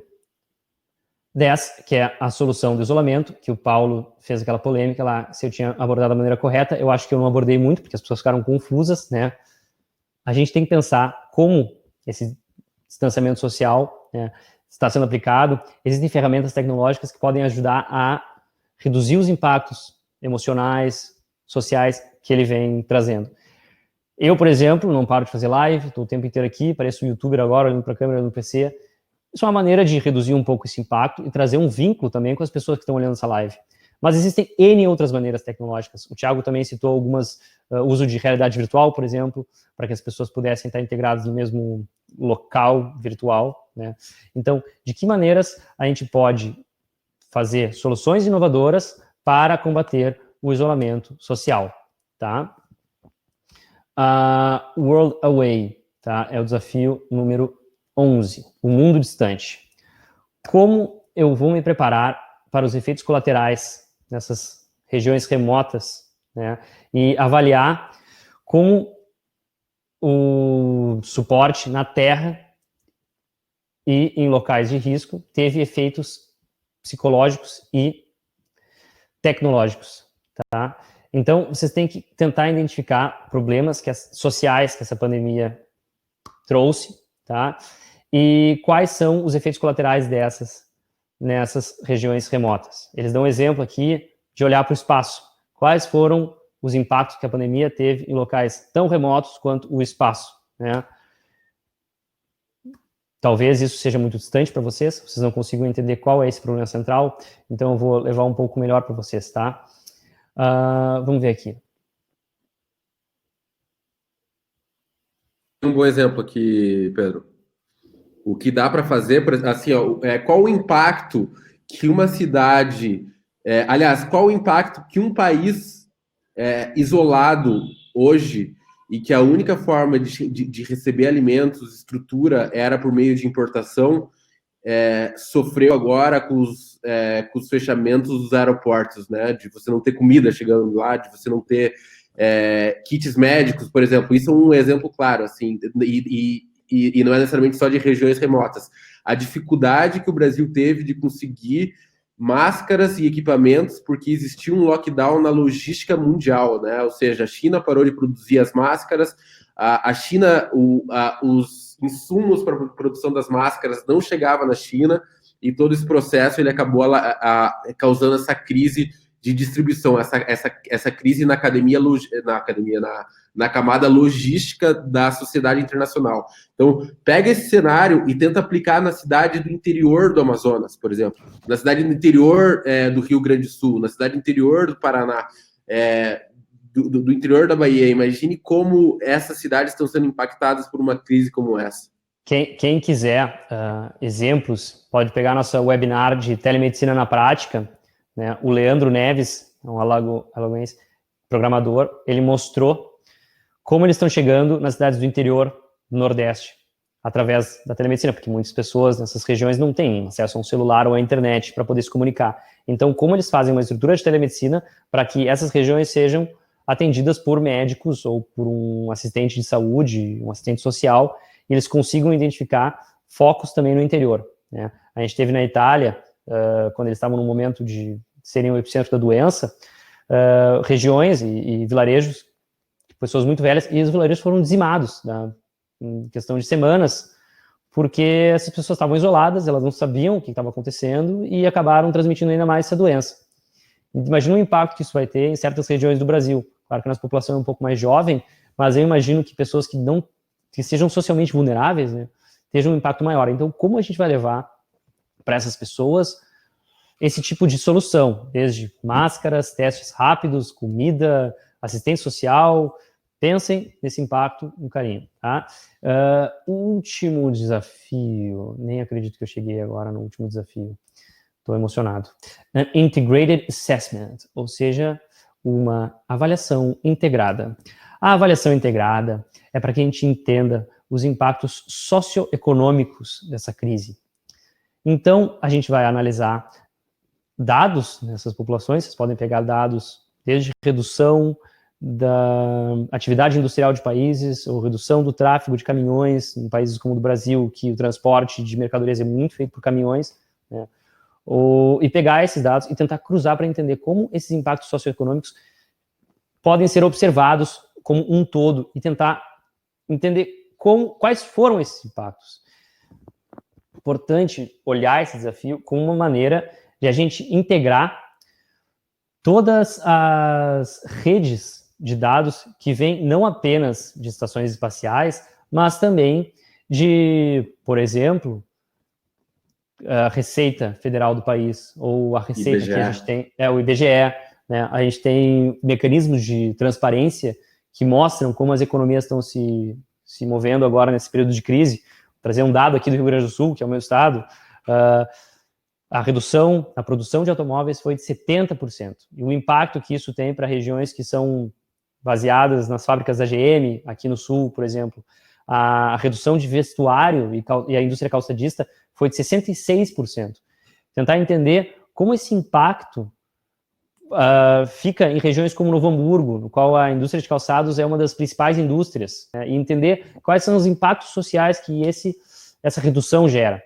10, que é a solução do isolamento, que o Paulo fez aquela polêmica lá, se eu tinha abordado da maneira correta. Eu acho que eu não abordei muito, porque as pessoas ficaram confusas, né? A gente tem que pensar como esse distanciamento social, né, está sendo aplicado. Existem ferramentas tecnológicas que podem ajudar a reduzir os impactos emocionais, sociais que ele vem trazendo. Eu, por exemplo, não paro de fazer live, estou o tempo inteiro aqui, pareço um youtuber agora, olhando para a câmera no PC. Isso é uma maneira de reduzir um pouco esse impacto e trazer um vínculo também com as pessoas que estão olhando essa live. Mas existem N outras maneiras tecnológicas. O Thiago também citou algumas, uso de realidade virtual, por exemplo, para que as pessoas pudessem estar integradas no mesmo local virtual, né? Então, de que maneiras a gente pode fazer soluções inovadoras para combater o isolamento social, tá? World Away, tá? É o desafio número 11, o mundo distante. Como eu vou me preparar para os efeitos colaterais nessas regiões remotas, né? E avaliar como o suporte na terra e em locais de risco teve efeitos psicológicos e tecnológicos, tá? Então, vocês têm que tentar identificar problemas sociais que essa pandemia trouxe, tá? E quais são os efeitos colaterais nessas regiões remotas. Eles dão um exemplo aqui de olhar para o espaço. Quais foram os impactos que a pandemia teve em locais tão remotos quanto o espaço, né? Talvez isso seja muito distante para vocês não consigam entender qual é esse problema central, então eu vou levar um pouco melhor para vocês, tá? Vamos ver aqui. Um bom exemplo aqui, Pedro. O que dá para fazer, assim, ó, qual o impacto que uma cidade, aliás, qual o impacto que um país isolado hoje e que a única forma de receber alimentos, estrutura, era por meio de importação, sofreu agora com os fechamentos dos aeroportos, né? De você não ter comida chegando lá, de você não ter kits médicos, por exemplo. Isso é um exemplo claro, assim, e não é necessariamente só de regiões remotas. A dificuldade que o Brasil teve de conseguir máscaras e equipamentos porque existia um lockdown na logística mundial, né? Ou seja, a China parou de produzir as máscaras, a China, os insumos para a produção das máscaras não chegavam na China, e todo esse processo ele acabou causando essa crise de distribuição, essa crise na camada logística da sociedade internacional. Então, pega esse cenário e tenta aplicar na cidade do interior do Amazonas, por exemplo, na cidade do interior do Rio Grande do Sul, na cidade do interior do Paraná, do interior da Bahia. Imagine como essas cidades estão sendo impactadas por uma crise como essa. Quem quiser exemplos, pode pegar nossa webinar de telemedicina na prática, né? O Leandro Neves, um alagoense, programador, ele mostrou como eles estão chegando nas cidades do interior do Nordeste, através da telemedicina, porque muitas pessoas nessas regiões não têm acesso a um celular ou à internet para poder se comunicar. Então, como eles fazem uma estrutura de telemedicina para que essas regiões sejam atendidas por médicos ou por um assistente de saúde, um assistente social, e eles consigam identificar focos também no interior, né? A gente teve na Itália, quando eles estavam no momento de serem o epicentro da doença, regiões e vilarejos, pessoas muito velhas, e os vilarejos foram dizimados, né, em questão de semanas, porque essas pessoas estavam isoladas, elas não sabiam o que estava acontecendo e acabaram transmitindo ainda mais essa doença. Imagina o impacto que isso vai ter em certas regiões do Brasil. Claro que a nossa população é um pouco mais jovem, mas eu imagino que pessoas que sejam socialmente vulneráveis, né, tenham um impacto maior. Então, como a gente vai levar para essas pessoas esse tipo de solução, desde máscaras, testes rápidos, comida, assistência social? Pensem nesse impacto com carinho, tá? Último desafio, nem acredito que eu cheguei agora no último desafio, estou emocionado. Integrated Assessment, ou seja, uma avaliação integrada. A avaliação integrada é para que a gente entenda os impactos socioeconômicos dessa crise. Então, a gente vai analisar dados nessas populações, vocês podem pegar dados desde redução da atividade industrial de países, ou redução do tráfego de caminhões em países como o do Brasil, que o transporte de mercadorias é muito feito por caminhões, né? E pegar esses dados e tentar cruzar para entender como esses impactos socioeconômicos podem ser observados como um todo e tentar entender quais foram esses impactos. Importante olhar esse desafio como uma maneira de a gente integrar todas as redes de dados que vêm não apenas de estações espaciais, mas também de, por exemplo, a Receita Federal do país, ou a Receita IBGE. Que a gente tem, o IBGE, né? A gente tem mecanismos de transparência que mostram como as economias estão se movendo agora nesse período de crise. Vou trazer um dado aqui do Rio Grande do Sul, que é o meu estado. A redução na produção de automóveis foi de 70%. E o impacto que isso tem para regiões que são baseadas nas fábricas da GM, aqui no Sul, por exemplo, a redução de vestuário e a indústria calçadista foi de 66%. Tentar entender como esse impacto fica em regiões como Novo Hamburgo, no qual a indústria de calçados é uma das principais indústrias, né, e entender quais são os impactos sociais que essa redução gera.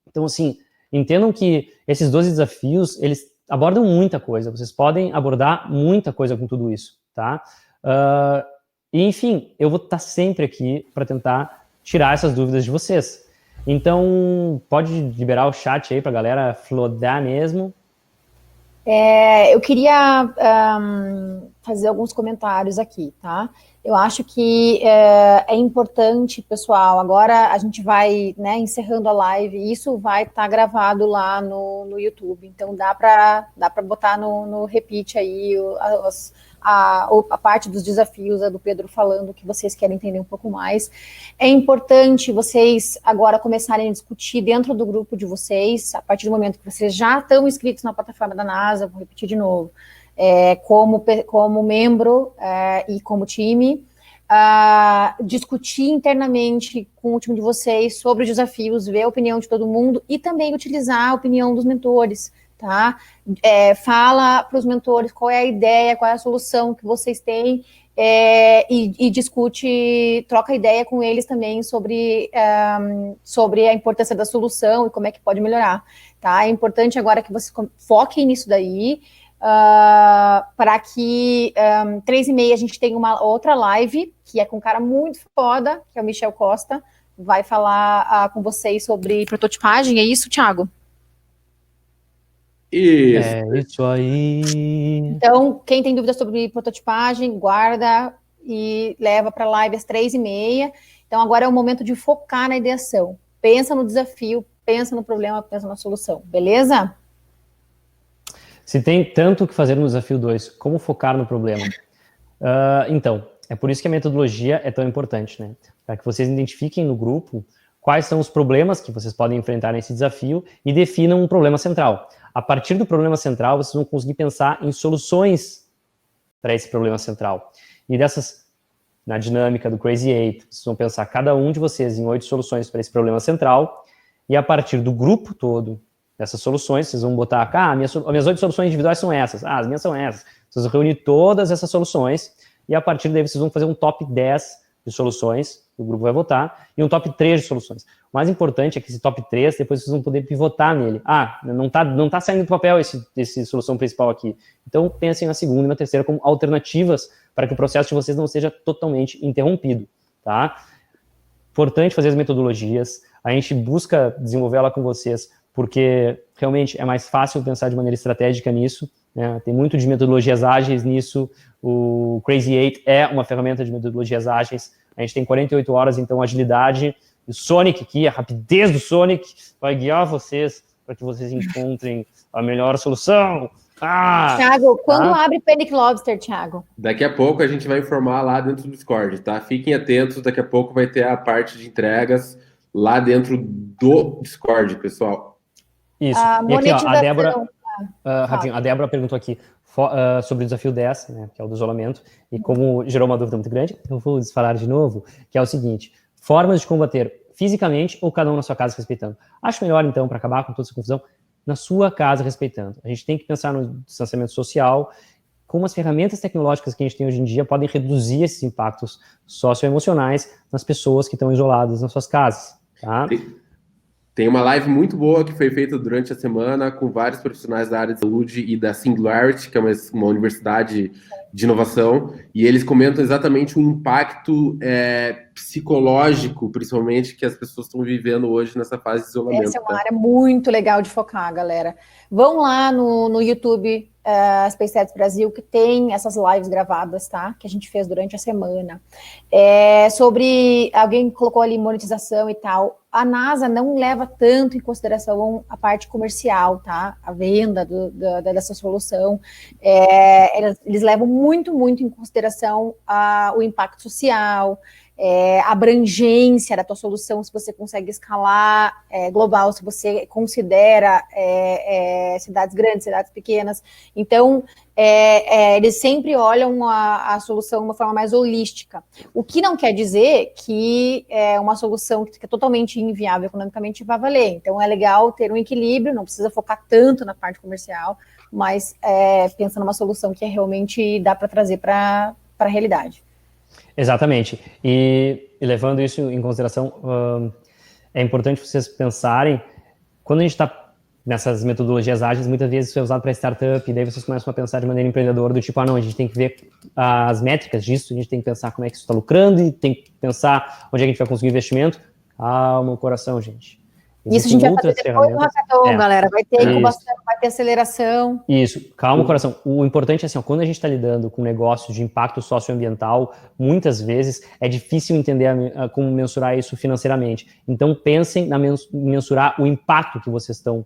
Então, assim, entendam que esses 12 desafios, eles abordam muita coisa, vocês podem abordar muita coisa com tudo isso, tá? E, enfim, eu vou estar sempre aqui para tentar tirar essas dúvidas de vocês. Então, pode liberar o chat aí para a galera flodar mesmo. Eu queria fazer alguns comentários aqui, tá? Eu acho que é importante, pessoal, agora a gente vai, né, encerrando a live, e isso vai estar gravado lá no YouTube, então dá para botar no repeat aí a parte dos desafios do Pedro falando que vocês querem entender um pouco mais. É importante vocês agora começarem a discutir dentro do grupo de vocês, a partir do momento que vocês já estão inscritos na plataforma da NASA, vou repetir de novo, como membro e como time, discutir internamente com o time de vocês sobre os desafios, ver a opinião de todo mundo e também utilizar a opinião dos mentores, tá? Fala para os mentores qual é a ideia, qual é a solução que vocês têm e discute, troca ideia com eles também sobre a importância da solução e como é que pode melhorar, tá? É importante agora que vocês foquem nisso daí, para que 3h30 a gente tem uma outra live, que é com um cara muito foda, que é o Michel Costa, vai falar com vocês sobre prototipagem, é isso, Thiago? Isso. É isso aí. Então, quem tem dúvidas sobre prototipagem, guarda e leva para a live às 3h30. Então, agora é o momento de focar na ideação. Pensa no desafio, pensa no problema, pensa na solução, beleza? Se tem tanto o que fazer no desafio 2, como focar no problema? Então, é por isso que a metodologia é tão importante, né? Para que vocês identifiquem no grupo quais são os problemas que vocês podem enfrentar nesse desafio e definam um problema central. A partir do problema central, vocês vão conseguir pensar em soluções para esse problema central. E na dinâmica do Crazy 8, vocês vão pensar cada um de vocês em 8 soluções para esse problema central, e a partir do grupo todo dessas soluções, vocês vão botar, minhas 8 soluções individuais são essas, as minhas são essas. Vocês vão reunir todas essas soluções, e a partir daí vocês vão fazer um top 10 de soluções, que o grupo vai votar, e um top 3 de soluções. O mais importante é que esse top 3, depois vocês vão poder pivotar nele. Não tá saindo do papel esse solução principal aqui. Então, pensem na segunda e na terceira como alternativas para que o processo de vocês não seja totalmente interrompido, tá? Importante fazer as metodologias, a gente busca desenvolver ela com vocês, porque realmente é mais fácil pensar de maneira estratégica nisso, né? Tem muito de metodologias ágeis nisso, o Crazy 8 é uma ferramenta de metodologias ágeis, a gente tem 48 horas, então agilidade, o Sonic aqui, a rapidez do Sonic vai guiar vocês para que vocês encontrem a melhor solução. Thiago, quando abre Panic Lobster, Thiago? Daqui a pouco a gente vai informar lá dentro do Discord, tá? Fiquem atentos, daqui a pouco vai ter a parte de entregas lá dentro do Discord, pessoal. Isso. E aqui, ó, a Débora, rapidinho, a Débora perguntou aqui sobre o desafio 10, né, que é o do isolamento, e como gerou uma dúvida muito grande, eu vou falar de novo, que é o seguinte: formas de combater fisicamente ou cada um na sua casa respeitando. Acho melhor, então, para acabar com toda essa confusão, na sua casa respeitando. A gente tem que pensar no distanciamento social, como as ferramentas tecnológicas que a gente tem hoje em dia podem reduzir esses impactos socioemocionais nas pessoas que estão isoladas nas suas casas, tá? Tem uma live muito boa que foi feita durante a semana com vários profissionais da área de saúde e da Singularity, que é uma universidade de inovação, e eles comentam exatamente o impacto psicológico, principalmente, que as pessoas estão vivendo hoje nessa fase de isolamento. Essa é uma área muito legal de focar, galera. Vão lá no YouTube, SpaceX Brasil, que tem essas lives gravadas, tá? Que a gente fez durante a semana. Sobre, alguém colocou ali monetização e tal. A NASA não leva tanto em consideração a parte comercial, tá? A venda dessa solução. Eles levam muito, muito em consideração o impacto social, abrangência da tua solução, se você consegue escalar global, se você considera cidades grandes, cidades pequenas. Então, eles sempre olham a solução de uma forma mais holística. O que não quer dizer que uma solução que é totalmente inviável economicamente vai valer. Então, é legal ter um equilíbrio, não precisa focar tanto na parte comercial, mas pensa numa solução que realmente dá para trazer para a realidade. Exatamente. E levando isso em consideração, é importante vocês pensarem, quando a gente está nessas metodologias ágeis, muitas vezes isso é usado para startup, e daí vocês começam a pensar de maneira empreendedora, do tipo, não, a gente tem que ver as métricas disso, a gente tem que pensar como é que isso está lucrando, e tem que pensar onde é que a gente vai conseguir investimento. Calma o coração, gente. Isso a gente vai fazer depois do hackathon, galera. Vai ter incubação, vai ter aceleração. Isso, calma o coração. O importante é assim, quando a gente está lidando com negócios de impacto socioambiental, muitas vezes é difícil entender como mensurar isso financeiramente. Então pensem na mensurar o impacto que vocês estão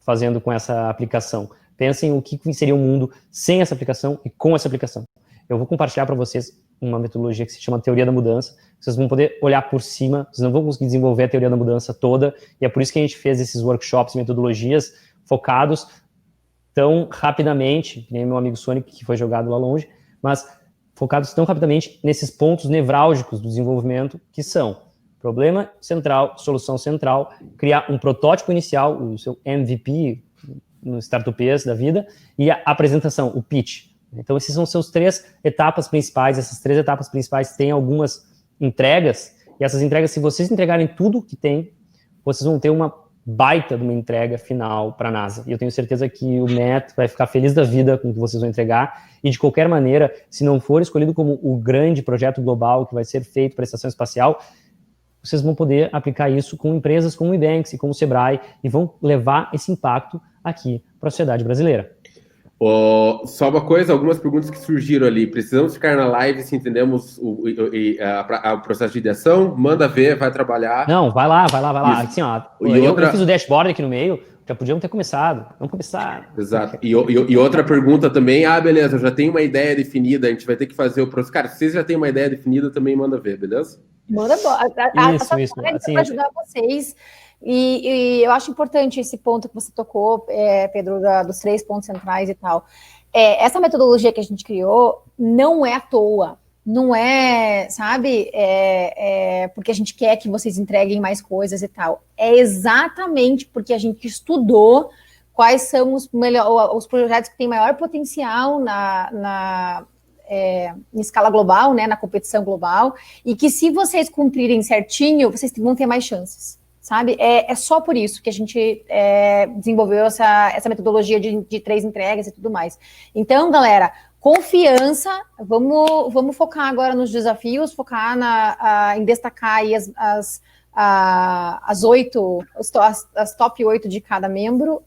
fazendo com essa aplicação. Pensem o que seria o mundo sem essa aplicação e com essa aplicação. Eu vou compartilhar para vocês uma metodologia que se chama Teoria da Mudança. Vocês vão poder olhar por cima, vocês não vão conseguir desenvolver a Teoria da Mudança toda, e é por isso que a gente fez esses workshops, metodologias focados tão rapidamente, que nem meu amigo Sonic, que foi jogado lá longe, mas focados tão rapidamente nesses pontos nevrálgicos do desenvolvimento, que são problema central, solução central, criar um protótipo inicial, o seu MVP, no Startupês da vida, e a apresentação, o pitch. Então, essas são as três etapas principais. Essas três etapas principais têm algumas entregas, e essas entregas, se vocês entregarem tudo que tem, vocês vão ter uma baita de uma entrega final para a NASA. E eu tenho certeza que o Matt vai ficar feliz da vida com o que vocês vão entregar. E, de qualquer maneira, se não for escolhido como o grande projeto global que vai ser feito para a Estação Espacial, vocês vão poder aplicar isso com empresas como o Ebanks e como o Sebrae, e vão levar esse impacto aqui para a sociedade brasileira. Só uma coisa, algumas perguntas que surgiram ali. Precisamos ficar na live se entendemos o processo de ideação? Manda ver, vai trabalhar. Não, vai lá. Assim, ó, eu fiz o dashboard aqui no meio, já podíamos ter começado. Vamos começar. Exato. E outra pergunta também, beleza, eu já tenho uma ideia definida, a gente vai ter que fazer o processo. Cara, se vocês já têm uma ideia definida, também manda ver, beleza? Manda isso. Assim, para ajudar vocês. E eu acho importante esse ponto que você tocou, Pedro, dos 3 pontos centrais e tal. Essa metodologia que a gente criou não é à toa, não é, sabe, porque a gente quer que vocês entreguem mais coisas e tal. É exatamente porque a gente estudou quais são os projetos que têm maior potencial em escala global, né, na competição global, e que se vocês cumprirem certinho, vocês vão ter mais chances. Sabe? É só por isso que a gente desenvolveu essa metodologia de 3 entregas e tudo mais. Então, galera, confiança, vamos focar agora nos desafios, focar em destacar aí as top 8 de cada membro,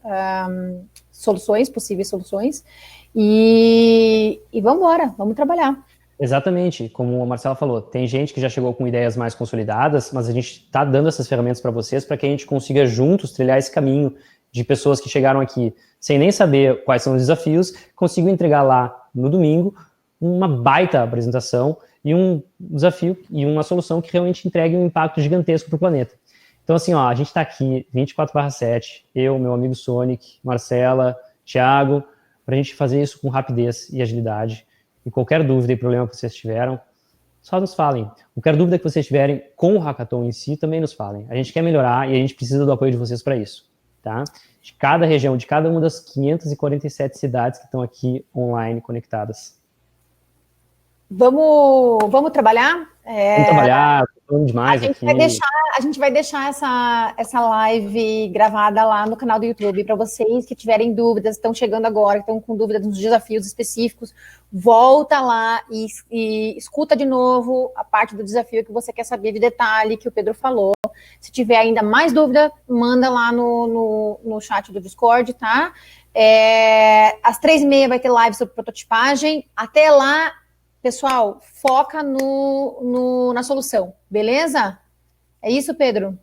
possíveis soluções, e vamos embora, vamos trabalhar. Exatamente, como a Marcela falou, tem gente que já chegou com ideias mais consolidadas, mas a gente está dando essas ferramentas para vocês para que a gente consiga juntos trilhar esse caminho de pessoas que chegaram aqui sem nem saber quais são os desafios, consigam entregar lá no domingo uma baita apresentação e um desafio e uma solução que realmente entregue um impacto gigantesco para o planeta. Então, assim, a gente está aqui 24/7, eu, meu amigo Sonic, Marcela, Thiago, para a gente fazer isso com rapidez e agilidade. E qualquer dúvida e problema que vocês tiveram, só nos falem. Qualquer dúvida que vocês tiverem com o Hackathon em si, também nos falem. A gente quer melhorar e a gente precisa do apoio de vocês para isso, tá? De cada região, de cada uma das 547 cidades que estão aqui online conectadas. Vamos trabalhar? Vamos trabalhar, tô falando demais aqui. A gente vai deixar essa live gravada lá no canal do YouTube para vocês que tiverem dúvidas, estão chegando agora, estão com dúvidas nos desafios específicos, volta lá e escuta de novo a parte do desafio que você quer saber de detalhe, que o Pedro falou. Se tiver ainda mais dúvida, manda lá no chat do Discord, tá? Às 3h30 vai ter live sobre prototipagem. Até lá, pessoal, foca na solução, beleza? É isso, Pedro?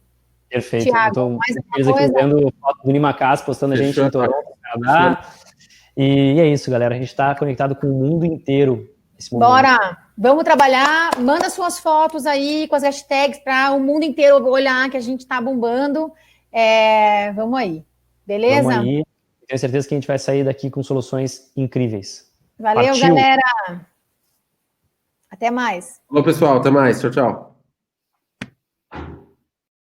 Perfeito. Thiago, mais alguma coisa? Vendo foto do Nimacas postando a gente em Toronto, Canadá. E é isso, galera. A gente está conectado com o mundo inteiro nesse momento. Bora! Vamos trabalhar, manda suas fotos aí com as hashtags para o mundo inteiro olhar que a gente está bombando. Vamos aí, beleza? Vamos aí. Tenho certeza que a gente vai sair daqui com soluções incríveis. Valeu, Partiu. galera. Até mais. Alô, pessoal, até mais. Tchau, tchau.